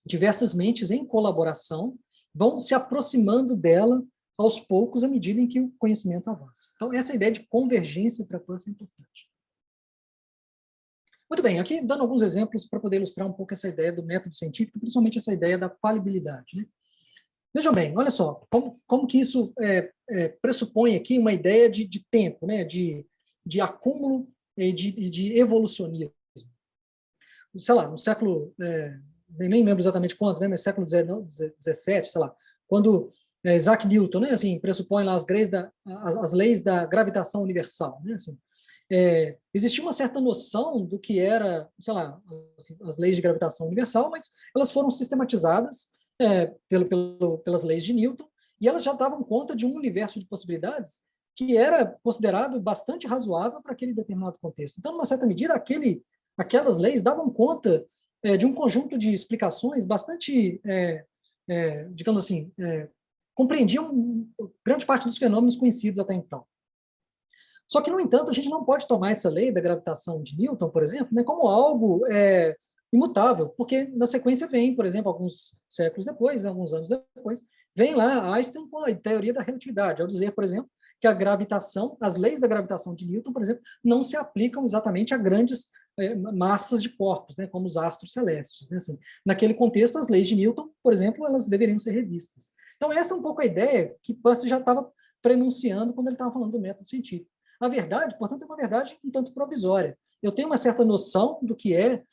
diversas mentes, em colaboração, vão se aproximando dela aos poucos, à medida em que o conhecimento avança. Então, essa ideia de convergência para Peirce é importante. Muito bem, aqui dando alguns exemplos para poder ilustrar um pouco essa ideia do método científico, principalmente essa ideia da falibilidade. Né? Vejam bem, olha só, como que isso pressupõe aqui uma ideia de tempo, né? de acúmulo e de evolucionismo. Sei lá, no século, nem lembro exatamente quanto, né? Mas século XVII, sei lá, quando Isaac Newton, né? Assim, pressupõe lá as leis da gravitação universal, né? Assim, existia uma certa noção do que era, sei lá, as leis de gravitação universal, mas elas foram sistematizadas pelas leis de Newton e elas já davam conta de um universo de possibilidades que era considerado bastante razoável para aquele determinado contexto. Então, numa certa medida, aquelas leis davam conta de um conjunto de explicações bastante, digamos assim, compreendiam grande parte dos fenômenos conhecidos até então. Só que, no entanto, a gente não pode tomar essa lei da gravitação de Newton, por exemplo, né, como algo imutável, porque na sequência vem, por exemplo, alguns séculos depois, alguns anos depois, vem lá Einstein com a teoria da relatividade, ao dizer, por exemplo, que a gravitação, as leis da gravitação de Newton, por exemplo, não se aplicam exatamente a grandes massas de corpos, né, como os astros celestes. Né, assim. Naquele contexto, as leis de Newton, por exemplo, elas deveriam ser revistas. Então, essa é um pouco a ideia que Peirce já estava prenunciando quando ele estava falando do método científico. A verdade, portanto, é uma verdade um tanto provisória. Eu tenho uma certa noção do que é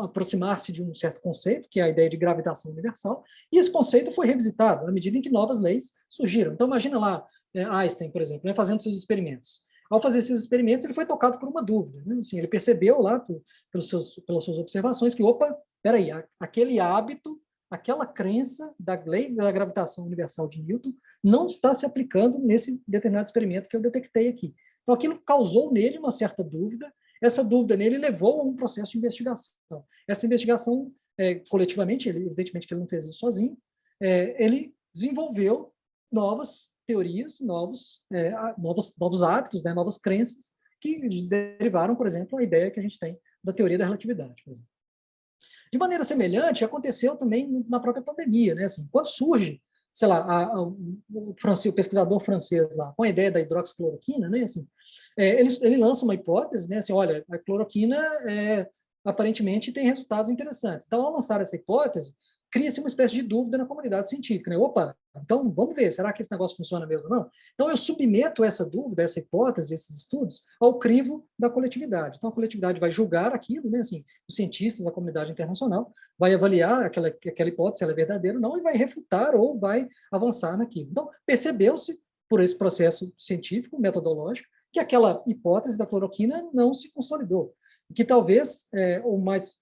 aproximar-se de um certo conceito, que é a ideia de gravitação universal, e esse conceito foi revisitado à medida em que novas leis surgiram. Então, imagina lá Einstein, por exemplo, né, fazendo seus experimentos. Ao fazer seus experimentos, ele foi tocado por uma dúvida. Né? Assim, ele percebeu lá, pelas suas observações, que, opa, peraí, aquele hábito, aquela crença da lei da gravitação universal de Newton não está se aplicando nesse determinado experimento que eu detectei aqui. Então, aquilo causou nele uma certa dúvida, essa dúvida nele levou a um processo de investigação. Essa investigação, coletivamente, evidentemente que ele não fez isso sozinho, ele desenvolveu novas teorias, novos hábitos, né, novas crenças, que derivaram, por exemplo, a ideia que a gente tem da teoria da relatividade, por exemplo. De maneira semelhante, aconteceu também na própria pandemia. Né? Assim, quando surge, sei lá, o pesquisador francês lá, com a ideia da hidroxicloroquina, né? Assim, ele lança uma hipótese, né? Assim, olha, a cloroquina aparentemente tem resultados interessantes. Então, ao lançar essa hipótese, cria-se uma espécie de dúvida na comunidade científica, né? Opa, então vamos ver, será que esse negócio funciona mesmo ou não? Então eu submeto essa dúvida, essa hipótese, esses estudos, ao crivo da coletividade. Então a coletividade vai julgar aquilo, né? Assim, os cientistas, a comunidade internacional, vai avaliar aquela hipótese, se ela é verdadeira ou não, e vai refutar ou vai avançar naquilo. Então percebeu-se, por esse processo científico, metodológico, que aquela hipótese da cloroquina não se consolidou, que talvez, ou mais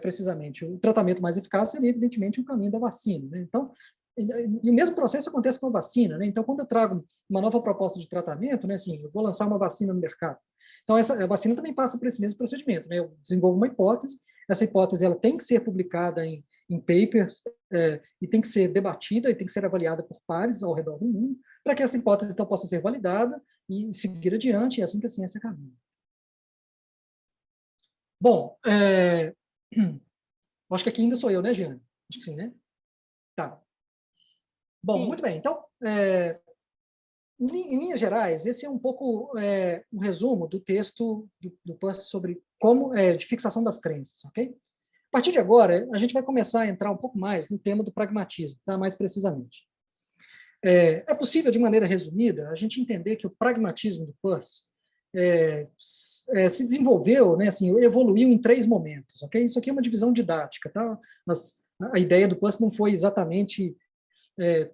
precisamente, o tratamento mais eficaz seria, evidentemente, o caminho da vacina, né? Então, e o mesmo processo acontece com a vacina, né? Então, quando eu trago uma nova proposta de tratamento, né, assim, eu vou lançar uma vacina no mercado. Então, a vacina também passa por esse mesmo procedimento, né? Eu desenvolvo uma hipótese, essa hipótese ela tem que ser publicada em papers, e tem que ser debatida, e tem que ser avaliada por pares ao redor do mundo, para que essa hipótese, então, possa ser validada e seguir adiante, e assim que a ciência caminha. Bom, acho que aqui ainda sou eu, né, Jeane? Acho que sim, né? Tá. Bom, Sim. muito bem. Então, em linhas gerais, esse é um pouco um resumo do texto do Peirce sobre como de fixação das crenças, ok? A partir de agora, a gente vai começar a entrar um pouco mais no tema do pragmatismo, tá? Mais precisamente. É possível, de maneira resumida, a gente entender que o pragmatismo do Peirce se desenvolveu, né, assim, evoluiu em 3 momentos, ok? Isso aqui é uma divisão didática, tá? A ideia do Peirce não foi exatamente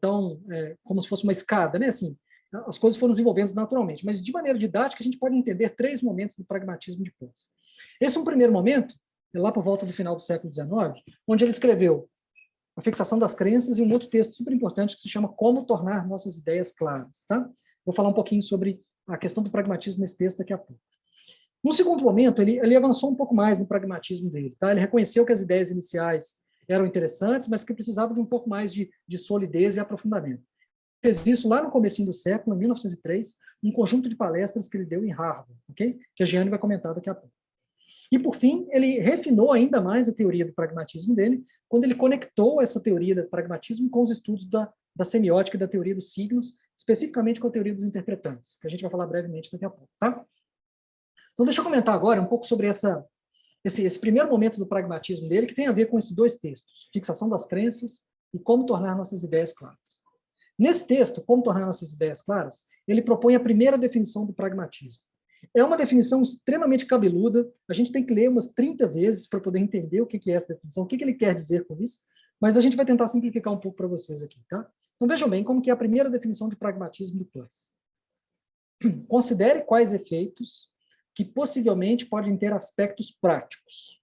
tão como se fosse uma escada, né? Assim, as coisas foram desenvolvendo naturalmente, mas de maneira didática a gente pode entender 3 momentos do pragmatismo de Peirce. Esse é um primeiro momento, lá por volta do final do século XIX, onde ele escreveu A Fixação das Crenças e um outro texto super importante que se chama Como Tornar Nossas Ideias Claras, tá? Vou falar um pouquinho sobre a questão do pragmatismo nesse texto daqui a pouco. No segundo momento, ele avançou um pouco mais no pragmatismo dele, tá? Ele reconheceu que as ideias iniciais eram interessantes, mas que precisavam de um pouco mais de solidez e aprofundamento. Fez isso lá no comecinho do século, em 1903, um conjunto de palestras que ele deu em Harvard, ok? Que a Giane vai comentar daqui a pouco. E, por fim, ele refinou ainda mais a teoria do pragmatismo dele, quando ele conectou essa teoria do pragmatismo com os estudos da semiótica e da teoria dos signos, especificamente com a teoria dos interpretantes, que a gente vai falar brevemente daqui a pouco, tá? Então, deixa eu comentar agora um pouco sobre esse primeiro momento do pragmatismo dele, que tem a ver com esses 2 textos, Fixação das Crenças e Como Tornar Nossas Ideias Claras. Nesse texto, Como Tornar Nossas Ideias Claras, ele propõe a primeira definição do pragmatismo. É uma definição extremamente cabeluda, a gente tem que ler umas 30 vezes para poder entender o que é essa definição, o que ele quer dizer com isso, mas a gente vai tentar simplificar um pouco para vocês aqui, tá? Então vejam bem como que é a primeira definição de pragmatismo do Peirce. Considere quais efeitos que possivelmente podem ter aspectos práticos.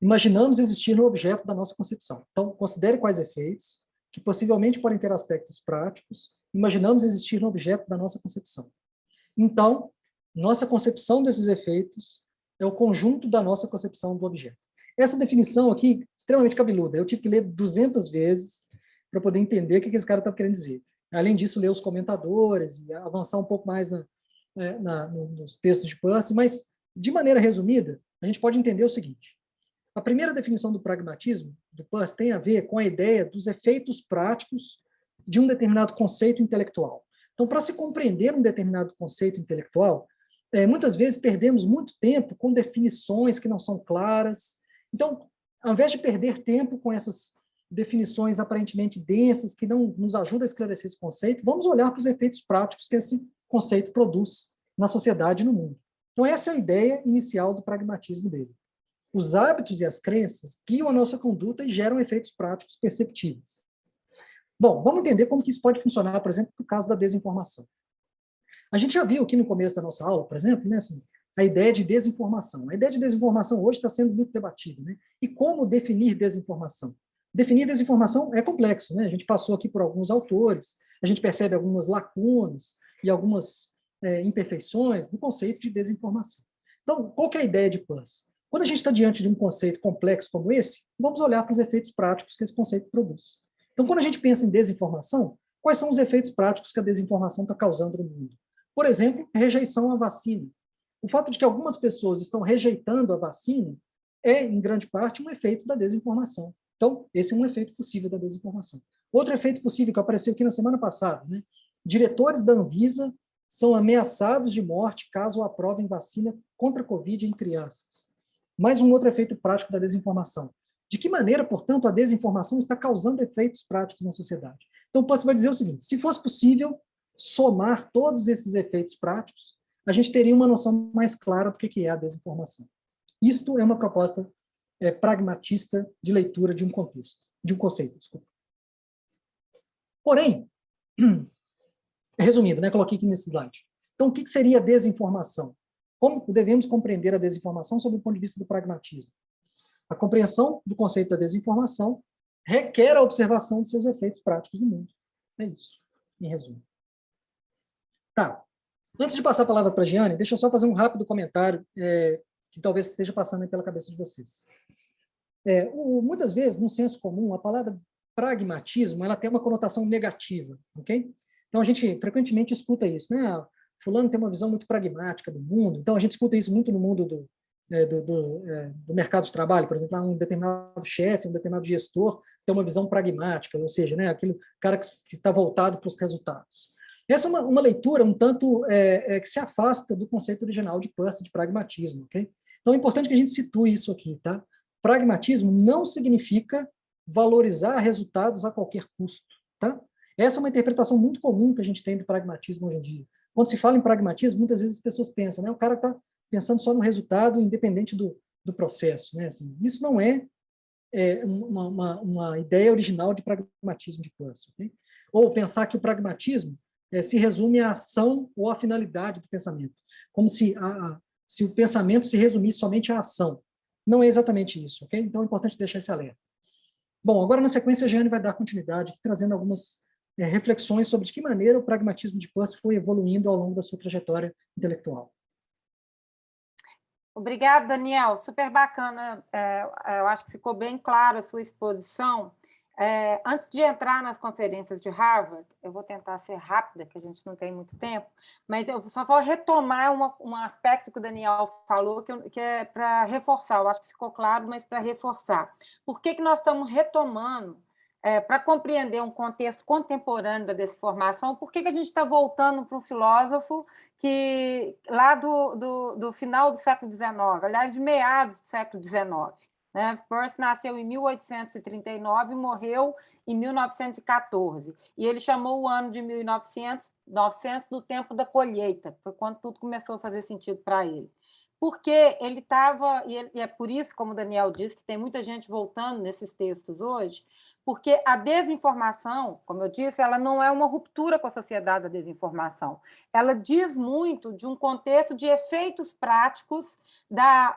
Imaginamos existir no objeto da nossa concepção. Então, considere quais efeitos que possivelmente podem ter aspectos práticos, imaginamos existir no objeto da nossa concepção. Então, nossa concepção desses efeitos é o conjunto da nossa concepção do objeto. Essa definição aqui, extremamente cabeluda, eu tive que ler 200 vezes para poder entender o que esse cara está querendo dizer. Além disso, ler os comentadores e avançar um pouco mais nos textos de Peirce, mas, de maneira resumida, a gente pode entender o seguinte. A primeira definição do pragmatismo do Peirce tem a ver com a ideia dos efeitos práticos de um determinado conceito intelectual. Então, para se compreender um determinado conceito intelectual, muitas vezes perdemos muito tempo com definições que não são claras. Então, ao invés de perder tempo com essas definições aparentemente densas, que não nos ajudam a esclarecer esse conceito, vamos olhar para os efeitos práticos que esse conceito produz na sociedade e no mundo. Então, essa é a ideia inicial do pragmatismo dele. Os hábitos e as crenças guiam a nossa conduta e geram efeitos práticos perceptíveis. Bom, vamos entender como que isso pode funcionar, por exemplo, no caso da desinformação. A gente já viu aqui no começo da nossa aula, por exemplo, né, assim, a ideia de desinformação. A ideia de desinformação hoje está sendo muito debatida, né? E como definir desinformação? Definir desinformação é complexo, né? A gente passou aqui por alguns autores, a gente percebe algumas lacunas e algumas imperfeições no conceito de desinformação. Então, qual que é a ideia de Peirce? Quando a gente está diante de um conceito complexo como esse, vamos olhar para os efeitos práticos que esse conceito produz. Então, quando a gente pensa em desinformação, quais são os efeitos práticos que a desinformação está causando no mundo? Por exemplo, rejeição à vacina. O fato de que algumas pessoas estão rejeitando a vacina é, em grande parte, um efeito da desinformação. Então, esse é um efeito possível da desinformação. Outro efeito possível que apareceu aqui na semana passada, né? Diretores da Anvisa são ameaçados de morte caso aprovem vacina contra a Covid em crianças. mais um outro efeito prático da desinformação. De que maneira, portanto, a desinformação está causando efeitos práticos na sociedade? Então, o Pussy vai dizer o seguinte: se fosse possível somar todos esses efeitos práticos, a gente teria uma noção mais clara do que é a desinformação. Isto é uma proposta pragmatista de leitura de um contexto, de um conceito, desculpa. Porém, resumindo, coloquei aqui nesse slide. Então, o que seria a desinformação? Como devemos compreender a desinformação sob o ponto de vista do pragmatismo? A compreensão do conceito da desinformação requer a observação de seus efeitos práticos no mundo. É isso, em resumo. Tá. Antes de passar a palavra para a Giane, deixa eu só fazer um rápido comentário que talvez esteja passando aí pela cabeça de vocês. Muitas vezes, no senso comum, a palavra pragmatismo ela tem uma conotação negativa, ok? Então, a gente frequentemente escuta isso, né? Fulano tem uma visão muito pragmática do mundo. Então, a gente escuta isso muito no mundo do mercado de trabalho, por exemplo, um determinado chefe, um determinado gestor tem uma visão pragmática, ou seja, aquele cara que está voltado para os resultados. Essa é uma leitura um tanto que se afasta do conceito original de Pussy, de pragmatismo, ok? Então, é importante que a gente situe isso aqui, tá? Pragmatismo não significa valorizar resultados a qualquer custo, tá? Essa é uma interpretação muito comum que a gente tem do pragmatismo hoje em dia. Quando se fala em pragmatismo, muitas vezes as pessoas pensam, o cara está pensando só no resultado, independente do processo, né? Assim, isso não é uma ideia original de pragmatismo de Pussy, okay? Ou pensar que o pragmatismo se resume à ação ou à finalidade do pensamento, como se o pensamento se resumisse somente à ação. Não é exatamente isso, ok? Então é importante deixar esse alerta. Bom, agora na sequência a Jeane vai dar continuidade, trazendo algumas reflexões sobre de que maneira o pragmatismo de Pussy foi evoluindo ao longo da sua trajetória intelectual. Obrigada, Daniel. Super bacana. Eu acho que ficou bem claro a sua exposição. Antes de entrar nas conferências de Harvard, eu vou tentar ser rápida, que a gente não tem muito tempo, mas eu só vou retomar um aspecto que o Daniel falou, que é para reforçar. Eu acho que ficou claro, mas para reforçar. Por que nós estamos retomando? Para compreender um contexto contemporâneo da desinformação, por que a gente está voltando para um filósofo que lá do final do século XIX, aliás, de meados do século XIX, né? Peirce nasceu em 1839 e morreu em 1914. E ele chamou o ano de 1900 do tempo da colheita, que foi quando tudo começou a fazer sentido para ele. Porque ele estava, e é por isso, como o Daniel disse, que tem muita gente voltando nesses textos hoje, porque a desinformação, como eu disse, ela não é uma ruptura com a sociedade da desinformação. Ela diz muito de um contexto de efeitos práticos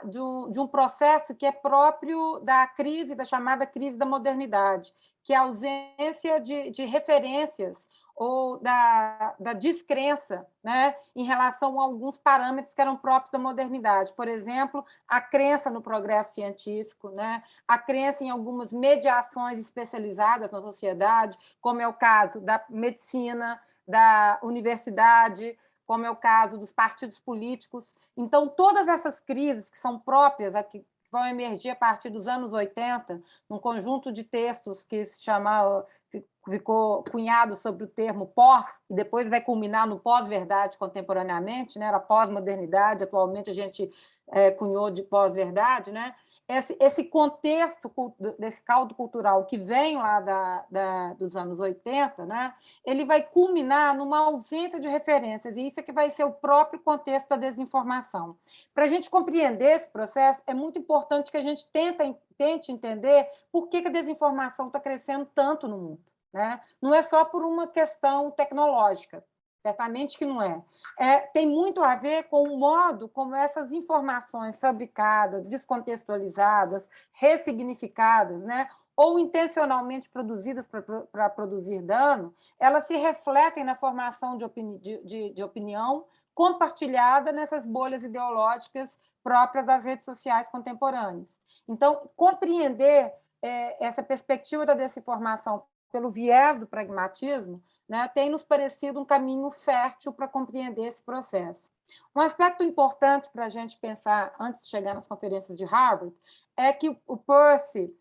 de um processo que é próprio da crise, da chamada crise da modernidade, que é a ausência de referências ou da descrença, né, em relação a alguns parâmetros que eram próprios da modernidade. Por exemplo, a crença no progresso científico, né, a crença em algumas mediações especializadas na sociedade, como é o caso da medicina, da universidade, como é o caso dos partidos políticos. Então, todas essas crises que são próprias, que vão emergir a partir dos anos 80, num conjunto de textos que se chamava, ficou cunhado sobre o termo pós, e depois vai culminar no pós-verdade contemporaneamente, né? Era pós-modernidade, atualmente a gente cunhou de pós-verdade, né? Esse contexto desse caldo cultural que vem lá dos anos 80, né, ele vai culminar numa ausência de referências, e isso é que vai ser o próprio contexto da desinformação. Para a gente compreender esse processo, é muito importante que a gente tente entender por que a desinformação está crescendo tanto no mundo, né? Não é só por uma questão tecnológica, certamente que não é. Tem muito a ver com o modo como essas informações fabricadas, descontextualizadas, ressignificadas, né, ou intencionalmente produzidas para produzir dano, elas se refletem na formação de opinião compartilhada nessas bolhas ideológicas próprias das redes sociais contemporâneas. Então, compreender essa perspectiva da desinformação pelo viés do pragmatismo, né, tem nos parecido um caminho fértil para compreender esse processo. Um aspecto importante para a gente pensar, antes de chegar nas conferências de Harvard, é que o Peirce,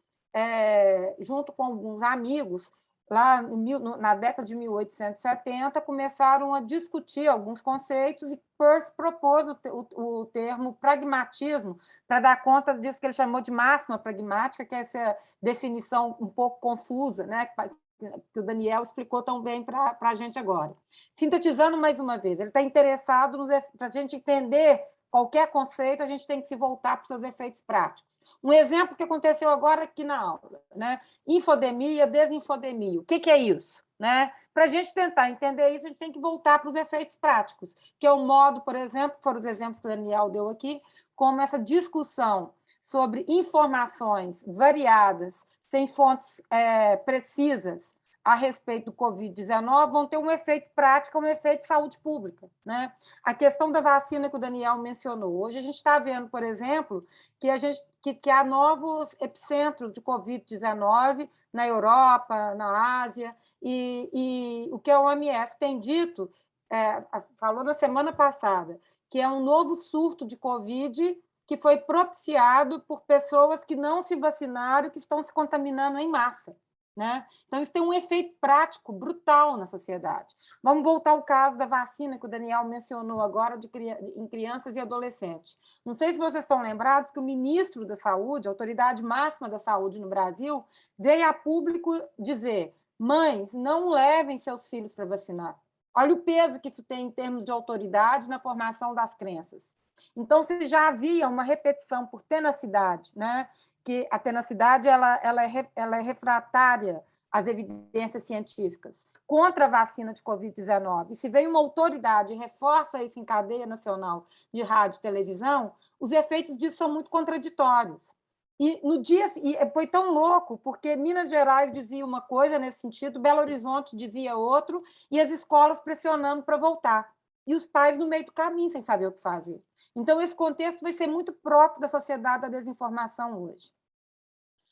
junto com alguns amigos, lá na década de 1870, começaram a discutir alguns conceitos e Peirce propôs o termo pragmatismo para dar conta disso que ele chamou de máxima pragmática, que é essa definição um pouco confusa, né, que o Daniel explicou tão bem para a gente agora. Sintetizando mais uma vez, ele está interessado para a gente entender qualquer conceito, a gente tem que se voltar para os seus efeitos práticos. Um exemplo que aconteceu agora aqui na aula, né? Infodemia, desinfodemia. O que é isso? Né? Para a gente tentar entender isso, a gente tem que voltar para os efeitos práticos, que é o modo, por exemplo, foram os exemplos que o Daniel deu aqui, como essa discussão sobre informações variadas, sem fontes precisas a respeito do Covid-19, vão ter um efeito prático, um efeito de saúde pública. Né? A questão da vacina que o Daniel mencionou. Hoje a gente está vendo, por exemplo, que há novos epicentros de Covid-19 na Europa, na Ásia, e o que a OMS tem dito, falou na semana passada, que é um novo surto de Covid que foi propiciado por pessoas que não se vacinaram, que estão se contaminando em massa. Né? Então, isso tem um efeito prático brutal na sociedade. Vamos voltar ao caso da vacina que o Daniel mencionou agora em crianças e adolescentes. Não sei se vocês estão lembrados que o ministro da Saúde, a autoridade máxima da saúde no Brasil, veio a público dizer: mães, não levem seus filhos para vacinar. Olha o peso que isso tem em termos de autoridade na formação das crenças. Então, se já havia uma repetição por tenacidade, né? Que a tenacidade ela é refratária às evidências científicas contra a vacina de Covid-19. E se vem uma autoridade e reforça isso em cadeia nacional de rádio e televisão, os efeitos disso são muito contraditórios. E foi tão louco, porque Minas Gerais dizia uma coisa nesse sentido, Belo Horizonte dizia outro, e as escolas pressionando para voltar. E os pais no meio do caminho, sem saber o que fazer. Então, esse contexto vai ser muito próprio da sociedade da desinformação hoje.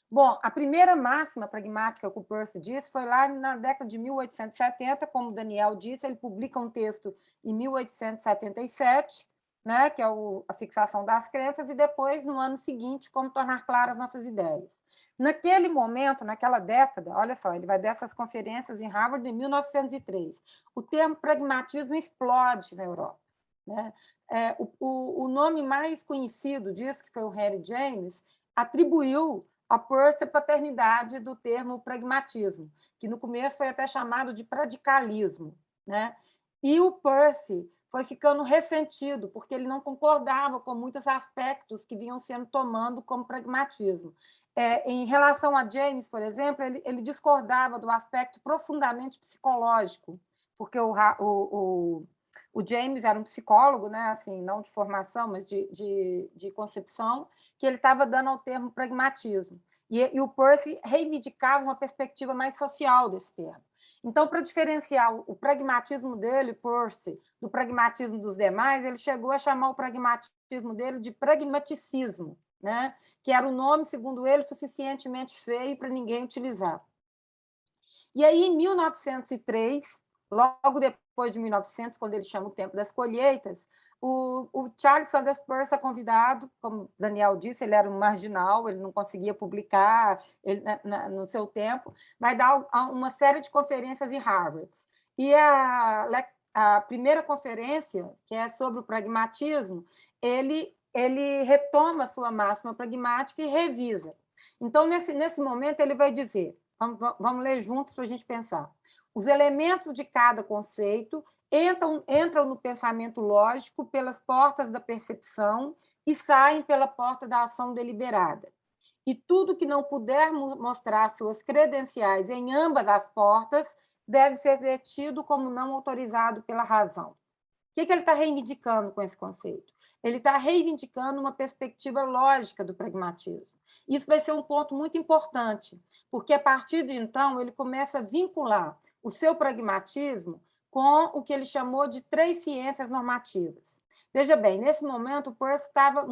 Bom, a primeira máxima pragmática que o Peirce disse foi lá na década de 1870, como o Daniel disse, ele publica um texto em 1877, né, que é a fixação das crenças, e depois, no ano seguinte, como tornar claras nossas ideias. Naquele momento, naquela década, olha só, ele vai dessas conferências em Harvard em 1903, o termo pragmatismo explode na Europa. Né? O nome mais conhecido disso, que foi o Henry James, atribuiu a Peirce a paternidade do termo pragmatismo, que no começo foi até chamado de radicalismo. Né? E o Peirce foi ficando ressentido, porque ele não concordava com muitos aspectos que vinham sendo tomando como pragmatismo. Em relação a James, por exemplo, ele discordava do aspecto profundamente psicológico, porque o James era um psicólogo, né, assim, não de formação, mas de concepção, que ele estava dando ao termo pragmatismo. E o Peirce reivindicava uma perspectiva mais social desse termo. Então, para diferenciar o pragmatismo dele, Peirce, do pragmatismo dos demais, ele chegou a chamar o pragmatismo dele de pragmaticismo, né, que era um nome, segundo ele, suficientemente feio para ninguém utilizar. E aí, em 1903, logo depois de 1900, quando ele chama o tempo das colheitas, o Charles Sanders Peirce é convidado, como o Daniel disse, ele era um marginal, ele não conseguia publicar no seu tempo, vai dar uma série de conferências em Harvard. E a primeira conferência, que é sobre o pragmatismo, ele retoma a sua máxima pragmática e revisa. Então, nesse momento, ele vai dizer, vamos ler juntos para a gente pensar, os elementos de cada conceito entram no pensamento lógico pelas portas da percepção e saem pela porta da ação deliberada. E tudo que não puder mostrar suas credenciais em ambas as portas deve ser detido como não autorizado pela razão. O que ele está reivindicando com esse conceito? Ele está reivindicando uma perspectiva lógica do pragmatismo. Isso vai ser um ponto muito importante, porque, a partir de então, ele começa a vincular o seu pragmatismo com o que ele chamou de 3 ciências normativas. Veja bem, nesse momento, o Peirce estava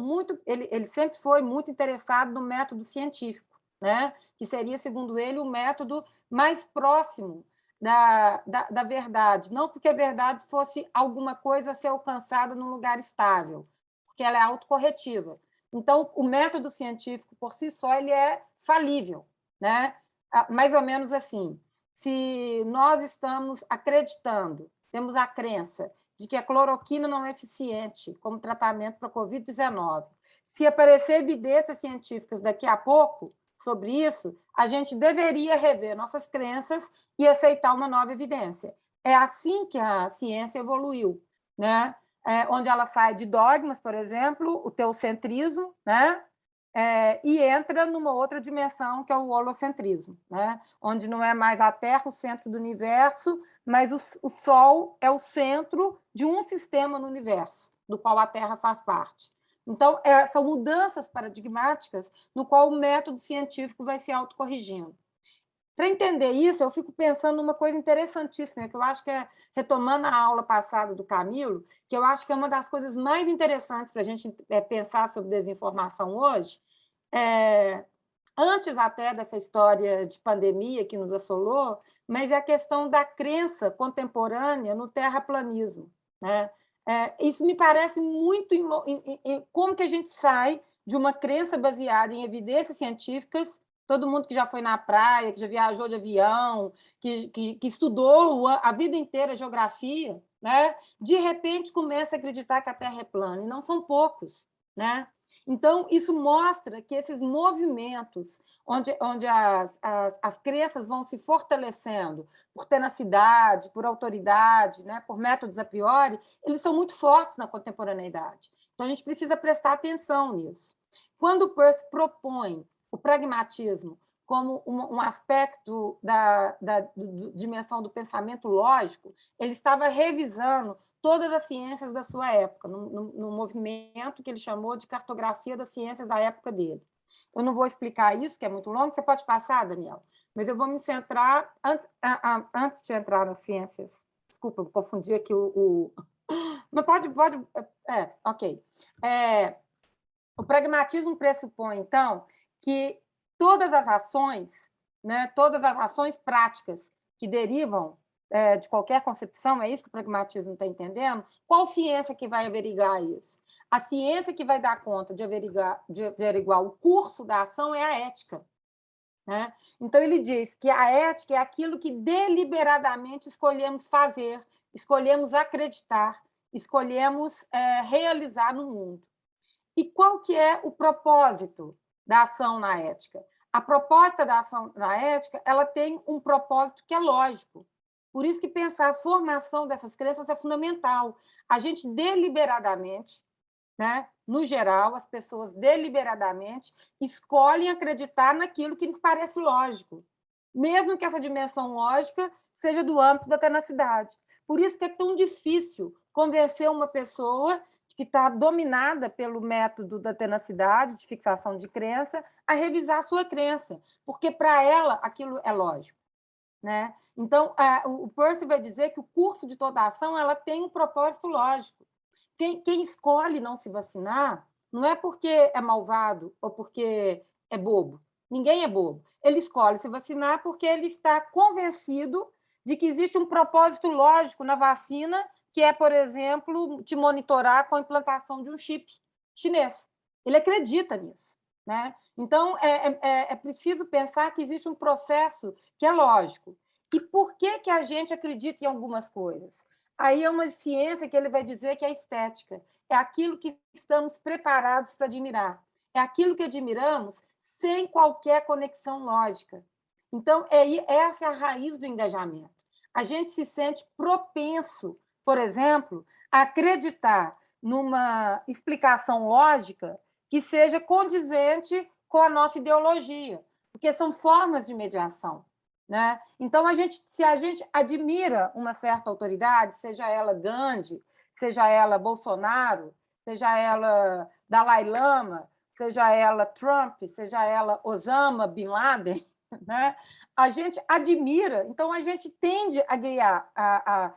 ele sempre foi muito interessado no método científico, né? Que seria, segundo ele, o método mais próximo da verdade, não porque a verdade fosse alguma coisa a ser alcançada num lugar estável, porque ela é autocorretiva. Então, o método científico, por si só, ele é falível, né? Mais ou menos assim. se nós estamos acreditando, temos a crença de que a cloroquina não é eficiente como tratamento para a Covid-19, se aparecer evidências científicas daqui a pouco sobre isso, a gente deveria rever nossas crenças e aceitar uma nova evidência. É assim que a ciência evoluiu, né? Onde ela sai de dogmas, por exemplo, o teocentrismo, né? E entra numa outra dimensão, que é o holocentrismo, né? Onde não é mais a Terra o centro do universo, mas o Sol é o centro de um sistema no universo, do qual a Terra faz parte. Então, são mudanças paradigmáticas no qual o método científico vai se autocorrigindo. Para entender isso, eu fico pensando numa coisa interessantíssima, que eu acho que retomando a aula passada do Camilo, que eu acho que é uma das coisas mais interessantes para a gente pensar sobre desinformação hoje, antes até dessa história de pandemia que nos assolou, mas é a questão da crença contemporânea no terraplanismo, né? Isso me parece muito em como que a gente sai de uma crença baseada em evidências científicas. Todo mundo que já foi na praia, que já viajou de avião, que estudou a vida inteira geografia, né? De repente começa a acreditar que a Terra é plana, e não são poucos, né? Então, isso mostra que esses movimentos, onde as crenças vão se fortalecendo por tenacidade, por autoridade, né, por métodos a priori, eles são muito fortes na contemporaneidade. Então, a gente precisa prestar atenção nisso. Quando o Peirce propõe o pragmatismo como um aspecto da dimensão do pensamento lógico, ele estava revisando todas as ciências da sua época, no movimento que ele chamou de cartografia das ciências da época dele. Eu não vou explicar isso, que é muito longo, você pode passar, Daniel, mas eu vou me centrar, antes de entrar nas ciências, desculpa, eu confundi aqui Mas pode, ok. O pragmatismo pressupõe, então, que todas as ações, né, todas as ações práticas que derivam de qualquer concepção, é isso que o pragmatismo está entendendo? Qual ciência que vai averiguar isso? A ciência que vai dar conta de averiguar o curso da ação é a ética, né? Então, ele diz que a ética é aquilo que deliberadamente escolhemos fazer, escolhemos acreditar, escolhemos realizar no mundo. E qual que é o propósito da ação na ética? A proposta da ação na ética, ela tem um propósito que é lógico. Por isso que pensar a formação dessas crenças é fundamental. A gente deliberadamente, né, no geral, as pessoas deliberadamente escolhem acreditar naquilo que lhes parece lógico, mesmo que essa dimensão lógica seja do âmbito da tenacidade. Por isso que é tão difícil convencer uma pessoa que está dominada pelo método da tenacidade, de fixação de crença, a revisar a sua crença, porque para ela aquilo é lógico, né? Então, o Peirce vai dizer que o curso de toda ação ela tem um propósito lógico. Quem escolhe não se vacinar não é porque é malvado ou porque é bobo. Ninguém é bobo. Ele escolhe se vacinar porque ele está convencido de que existe um propósito lógico na vacina, que é, por exemplo, te monitorar com a implantação de um chip chinês. Ele acredita nisso, né? Então, é preciso pensar que existe um processo que é lógico. E por que a gente acredita em algumas coisas? Aí é uma ciência que ele vai dizer que é estética. É aquilo que estamos preparados para admirar. É aquilo que admiramos sem qualquer conexão lógica. Então, essa é a raiz do engajamento. A gente se sente propenso, por exemplo, a acreditar numa explicação lógica que seja condizente com a nossa ideologia, porque são formas de mediação, né? Então, se a gente admira uma certa autoridade, seja ela Gandhi, seja ela Bolsonaro, seja ela Dalai Lama, seja ela Trump, seja ela Osama Bin Laden, né? A gente admira, então a gente tende a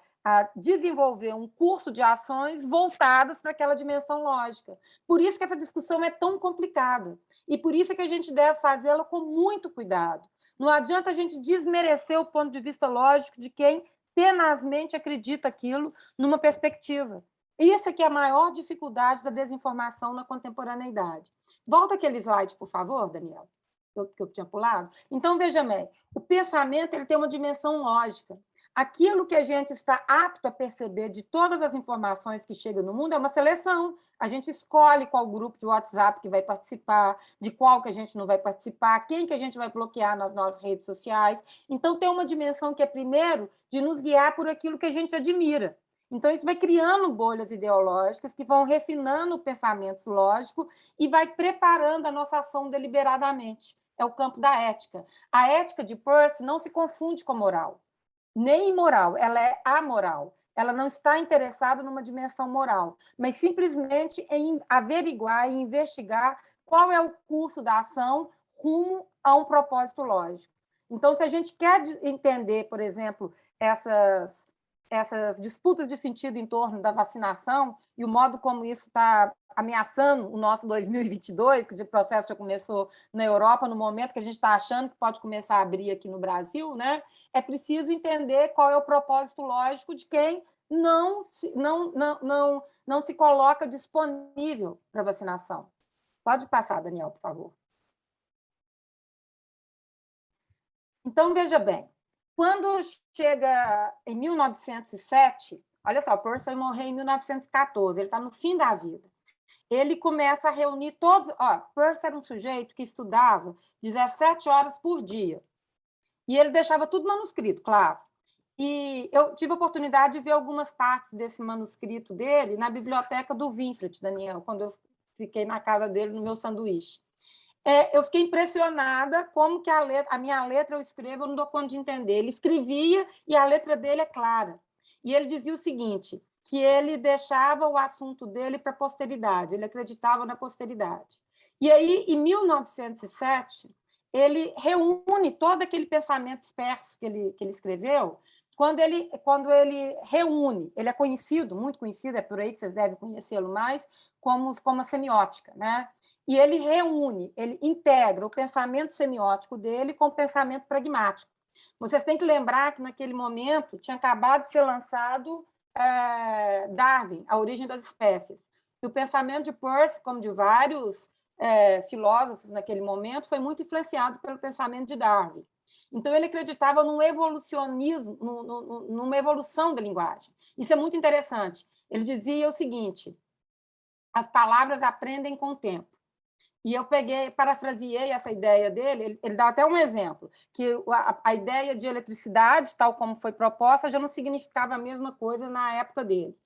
desenvolver um curso de ações voltadas para aquela dimensão lógica. Por isso que essa discussão é tão complicada e por isso que a gente deve fazê-la com muito cuidado. Não adianta a gente desmerecer o ponto de vista lógico de quem tenazmente acredita aquilo numa perspectiva. Isso é que é a maior dificuldade da desinformação na contemporaneidade. Volta aquele slide, por favor, Daniel. que eu tinha pulado? Então, veja bem, o pensamento ele tem uma dimensão lógica. Aquilo que a gente está apto a perceber de todas as informações que chegam no mundo é uma seleção. A gente escolhe qual grupo de WhatsApp que vai participar, de qual que a gente não vai participar, quem que a gente vai bloquear nas nossas redes sociais. Então, tem uma dimensão que é, primeiro, de nos guiar por aquilo que a gente admira. Então, isso vai criando bolhas ideológicas que vão refinando o pensamento lógico e vai preparando a nossa ação deliberadamente. É o campo da ética. A ética de Peirce não se confunde com moral, nem imoral, ela é amoral. Ela não está interessada numa dimensão moral, mas simplesmente em averiguar e investigar qual é o curso da ação rumo a um propósito lógico. Então, se a gente quer entender, por exemplo, essas disputas de sentido em torno da vacinação e o modo como isso está ameaçando o nosso 2022, que o processo já começou na Europa, no momento que a gente está achando que pode começar a abrir aqui no Brasil, né? É preciso entender qual é o propósito lógico de quem não se coloca disponível para vacinação. Pode passar, Daniel, por favor. Então, veja bem, quando chega em 1907, olha só, Peirce vai morrer em 1914, ele está no fim da vida. Ele começa a reunir todos... Peirce era um sujeito que estudava 17 horas por dia. E ele deixava tudo manuscrito, claro. E eu tive a oportunidade de ver algumas partes desse manuscrito dele na biblioteca do Winfried, Daniel, quando eu fiquei na casa dele, no meu sanduíche. Eu fiquei impressionada como que a minha letra eu escrevo, eu não dou conta de entender. Ele escrevia e a letra dele é clara. E ele dizia o seguinte, que ele deixava o assunto dele para a posteridade, ele acreditava na posteridade. E aí, em 1907, ele reúne todo aquele pensamento disperso que ele escreveu. Quando ele reúne, ele é conhecido, muito conhecido, é por aí que vocês devem conhecê-lo mais, como a semiótica, né? E ele reúne, ele integra o pensamento semiótico dele com o pensamento pragmático. Vocês têm que lembrar que, naquele momento, tinha acabado de ser lançado Darwin, A Origem das Espécies. E o pensamento de Peirce, como de vários filósofos naquele momento, foi muito influenciado pelo pensamento de Darwin. Então, ele acreditava num evolucionismo, numa evolução da linguagem. Isso é muito interessante. Ele dizia o seguinte, as palavras aprendem com o tempo. E eu parafraseei essa ideia dele, ele dá até um exemplo, que a ideia de eletricidade, tal como foi proposta, já não significava a mesma coisa na época dele.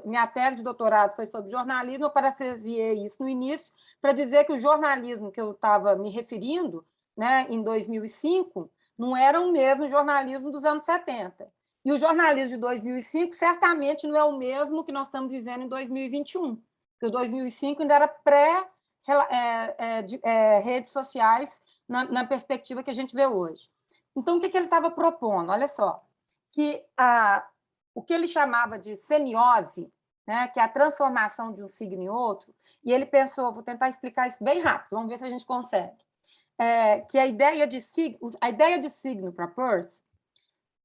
Minha tese de doutorado foi sobre jornalismo, eu parafraseei isso no início, para dizer que o jornalismo que eu estava me referindo, né, em 2005, não era o mesmo jornalismo dos anos 70. E o jornalismo de 2005 certamente não é o mesmo que nós estamos vivendo em 2021, porque o 2005 ainda era redes sociais na perspectiva que a gente vê hoje. Então, o que ele estava propondo? Olha só, que o que ele chamava de semiose, né, que é a transformação de um signo em outro, e ele pensou, vou tentar explicar isso bem rápido, vamos ver se a gente consegue, que a ideia de signo para Peirce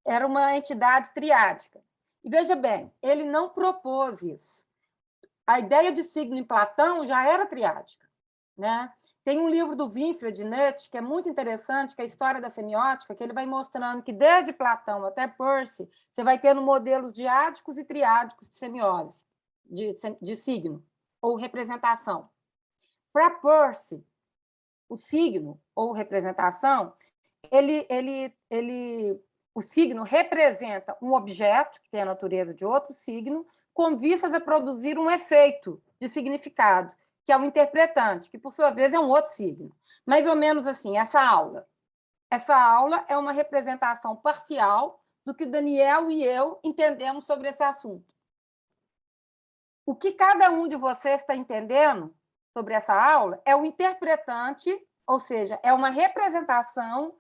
era uma entidade triádica. E veja bem, ele não propôs isso. A ideia de signo em Platão já era triádica, né? Tem um livro do Winfried Nutt, que é muito interessante, que é a História da Semiótica, que ele vai mostrando que desde Platão até Peirce, você vai tendo modelos diádicos e triádicos de semiose, de signo, ou representação. Para Peirce, o signo, ou representação, o signo representa um objeto, que tem a natureza de outro signo, com vistas a produzir um efeito de significado, que é o interpretante, que, por sua vez, é um outro signo. Mais ou menos assim, essa aula. Essa aula é uma representação parcial do que Daniel e eu entendemos sobre esse assunto. O que cada um de vocês está entendendo sobre essa aula é o interpretante, ou seja, é uma representação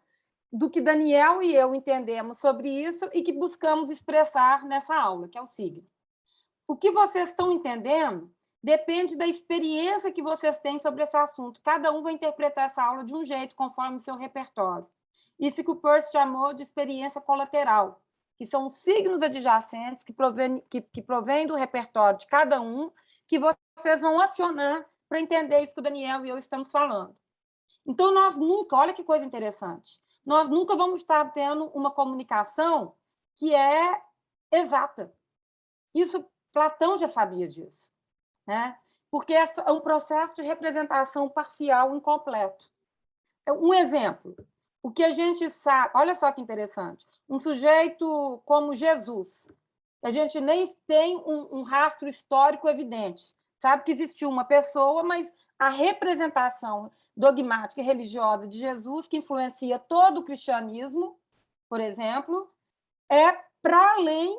do que Daniel e eu entendemos sobre isso e que buscamos expressar nessa aula, que é o signo. O que vocês estão entendendo depende da experiência que vocês têm sobre esse assunto. Cada um vai interpretar essa aula de um jeito, conforme o seu repertório. Isso que o Peirce chamou de experiência colateral, que são os signos adjacentes que provêm do repertório de cada um, que vocês vão acionar para entender isso que o Daniel e eu estamos falando. Então, nós nunca, olha que coisa interessante, nós nunca vamos estar tendo uma comunicação que é exata. Isso, Platão já sabia disso, né? Porque é um processo de representação parcial incompleto. Um exemplo, o que a gente sabe, olha só que interessante, um sujeito como Jesus, a gente nem tem um rastro histórico evidente, sabe que existiu uma pessoa, mas a representação dogmática e religiosa de Jesus, que influencia todo o cristianismo, por exemplo, é para além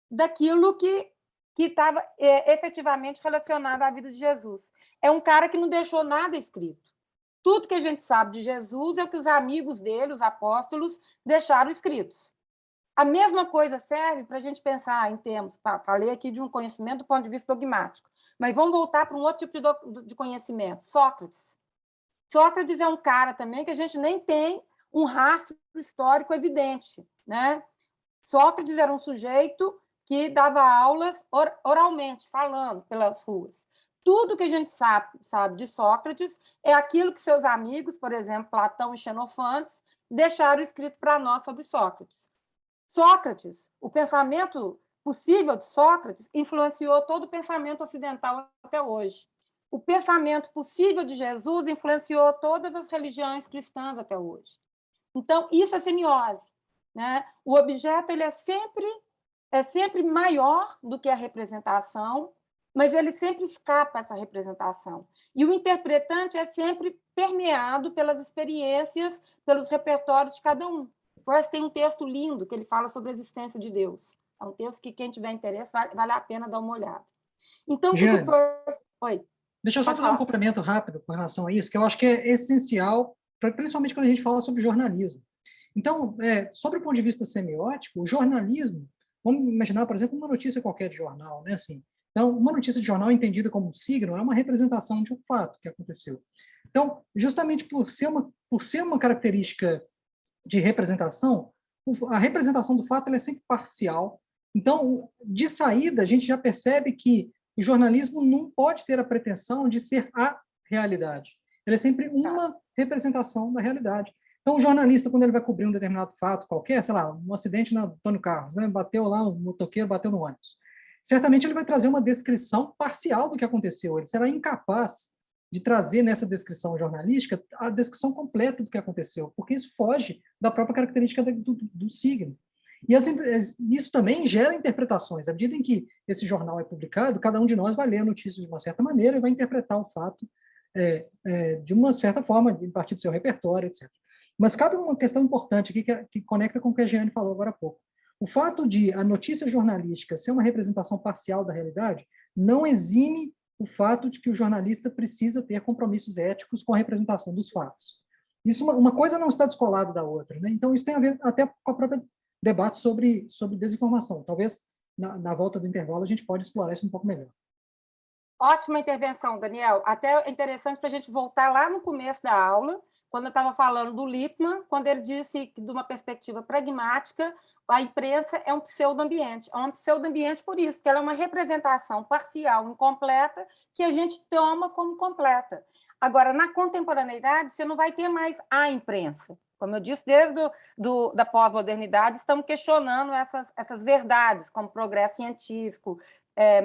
daquilo que estava efetivamente relacionado à vida de Jesus. É um cara que não deixou nada escrito. Tudo que a gente sabe de Jesus é o que os amigos dele, os apóstolos, deixaram escritos. A mesma coisa serve para a gente pensar em termos, falei aqui de um conhecimento do ponto de vista dogmático, mas vamos voltar para um outro tipo de conhecimento, Sócrates. Sócrates é um cara também que a gente nem tem um rastro histórico evidente, né? Sócrates era um sujeito que dava aulas oralmente, falando pelas ruas. Tudo que a gente sabe de Sócrates é aquilo que seus amigos, por exemplo, Platão e Xenofontes, deixaram escrito para nós sobre Sócrates. Sócrates, o pensamento possível de Sócrates influenciou todo o pensamento ocidental até hoje. O pensamento possível de Jesus influenciou todas as religiões cristãs até hoje. Então, isso é semiose, né? O objeto ele é sempre maior do que a representação, mas ele sempre escapa essa representação. E o interpretante é sempre permeado pelas experiências, pelos repertórios de cada um. Peirce tem um texto lindo que ele fala sobre a existência de Deus. É um texto que quem tiver interesse vale a pena dar uma olhada. Então, o que o Peirce... Oi. Deixa eu só fazer um complemento rápido com relação a isso, que eu acho que é essencial, principalmente quando a gente fala sobre jornalismo. Então, sobre o ponto de vista semiótico, o jornalismo, vamos imaginar, por exemplo, uma notícia qualquer de jornal, né? Assim, então, uma notícia de jornal entendida como um signo é uma representação de um fato que aconteceu. Então, justamente por ser uma característica de representação, a representação do fato ela é sempre parcial. Então, de saída, a gente já percebe que o jornalismo não pode ter a pretensão de ser a realidade. Ele é sempre uma representação da realidade. Então, o jornalista, quando ele vai cobrir um determinado fato qualquer, sei lá, um acidente na Antônio Carlos, né? Bateu lá, o motoqueiro bateu no ônibus. Certamente ele vai trazer uma descrição parcial do que aconteceu. Ele será incapaz de trazer nessa descrição jornalística a descrição completa do que aconteceu, porque isso foge da própria característica do signo. E isso também gera interpretações. À medida em que esse jornal é publicado, cada um de nós vai ler a notícia de uma certa maneira e vai interpretar o fato de uma certa forma, a partir do seu repertório, etc. Mas cabe uma questão importante aqui que conecta com o que a Jeane falou agora há pouco. O fato de a notícia jornalística ser uma representação parcial da realidade não exime o fato de que o jornalista precisa ter compromissos éticos com a representação dos fatos. Isso, uma coisa não está descolada da outra, né? Então, isso tem a ver até com a própria debate sobre desinformação. Talvez, na volta do intervalo, a gente pode explorar isso um pouco melhor. Ótima intervenção, Daniel. Até é interessante para a gente voltar lá no começo da aula, quando eu estava falando do Lippmann, quando ele disse que, de uma perspectiva pragmática, a imprensa é um pseudo-ambiente. É um pseudo-ambiente por isso, porque ela é uma representação parcial, incompleta, que a gente toma como completa. Agora, na contemporaneidade, você não vai ter mais a imprensa. Como eu disse, desde da pós-modernidade, estamos questionando essas verdades, como progresso científico,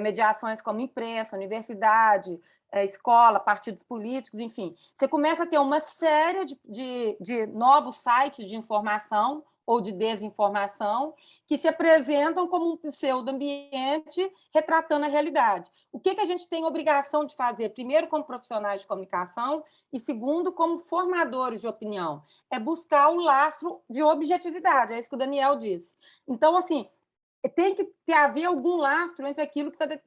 mediações como imprensa, universidade, escola, partidos políticos, enfim. Você começa a ter uma série de novos sites de informação ou de desinformação que se apresentam como um pseudo-ambiente retratando a realidade. O que a gente tem obrigação de fazer, primeiro, como profissionais de comunicação, e segundo, como formadores de opinião? É buscar o lastro de objetividade, é isso que o Daniel disse. Então, assim, tem que haver algum lastro entre aquilo que está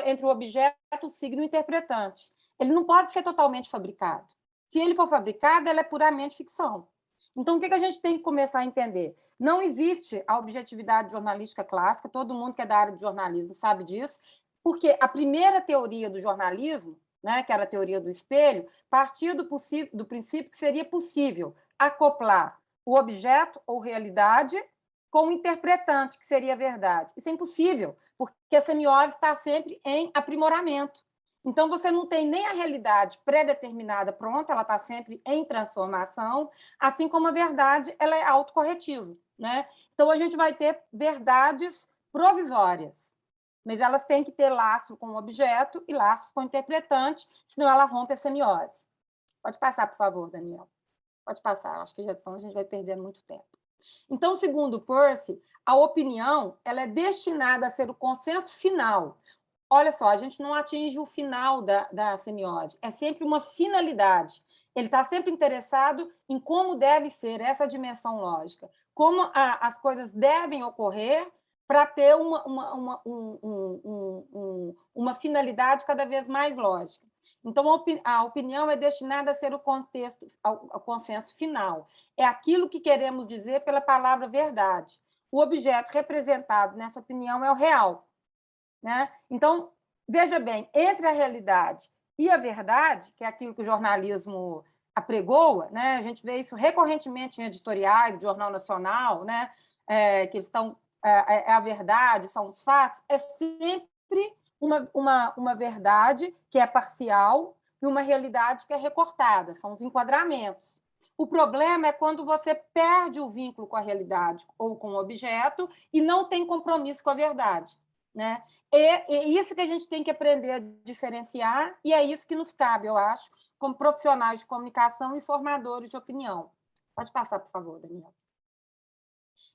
entre o objeto, o signo e o interpretante. Ele não pode ser totalmente fabricado. Se ele for fabricado, ela é puramente ficção. Então, o que a gente tem que começar a entender? Não existe a objetividade jornalística clássica, todo mundo que é da área de jornalismo sabe disso, porque a primeira teoria do jornalismo, né, que era a teoria do espelho, partia do princípio que seria possível acoplar o objeto ou realidade com o interpretante, que seria a verdade. Isso é impossível, porque a semiose está sempre em aprimoramento. Então, você não tem nem a realidade pré-determinada pronta, ela está sempre em transformação, assim como a verdade ela é autocorretiva, né? Então, a gente vai ter verdades provisórias, mas elas têm que ter laço com o objeto e laço com o interpretante, senão ela rompe a semiose. Pode passar, por favor, Daniel. Pode passar, acho que já são, a gente vai perdendo muito tempo. Então, segundo Peirce, a opinião ela é destinada a ser o consenso final. Olha só, a gente não atinge o final da semiose, é sempre uma finalidade. Ele está sempre interessado em como deve ser essa dimensão lógica, como as coisas devem ocorrer para ter uma finalidade cada vez mais lógica. Então, a opinião é destinada a ser o contexto, ao consenso final. É aquilo que queremos dizer pela palavra verdade. O objeto representado nessa opinião é o real. Né? Então, veja bem, entre a realidade e a verdade, que é aquilo que o jornalismo apregoa, né? A gente vê isso recorrentemente em editoriais do Jornal Nacional, né? Que eles estão... É a verdade, são os fatos, é sempre uma verdade que é parcial e uma realidade que é recortada, são os enquadramentos. O problema é quando você perde o vínculo com a realidade ou com o objeto e não tem compromisso com a verdade. Né? É isso que a gente tem que aprender a diferenciar, e é isso que nos cabe, eu acho, como profissionais de comunicação e formadores de opinião. Pode passar, por favor, Daniel.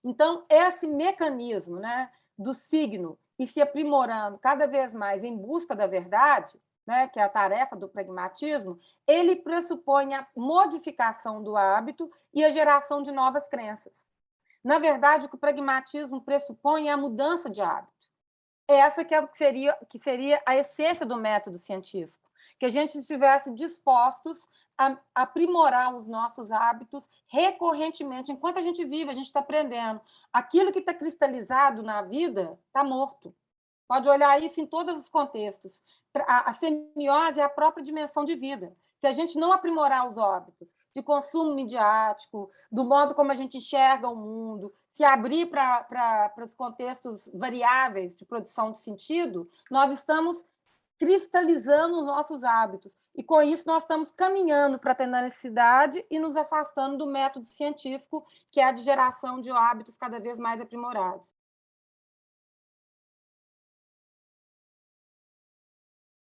Então, esse mecanismo, né, do signo e se aprimorando cada vez mais em busca da verdade, né, que é a tarefa do pragmatismo, ele pressupõe a modificação do hábito e a geração de novas crenças. Na verdade, o que o pragmatismo pressupõe é a mudança de hábito. Essa que seria a essência do método científico, que a gente estivesse dispostos a aprimorar os nossos hábitos recorrentemente. Enquanto a gente vive, a gente está aprendendo. Aquilo que está cristalizado na vida está morto. Pode olhar isso em todos os contextos. A semiose é a própria dimensão de vida. Se a gente não aprimorar os hábitos de consumo midiático, do modo como a gente enxerga o mundo, se abrir para os contextos variáveis de produção de sentido, nós estamos cristalizando os nossos hábitos. E, com isso, nós estamos caminhando para a tendanciedade e nos afastando do método científico, que é a de geração de hábitos cada vez mais aprimorados.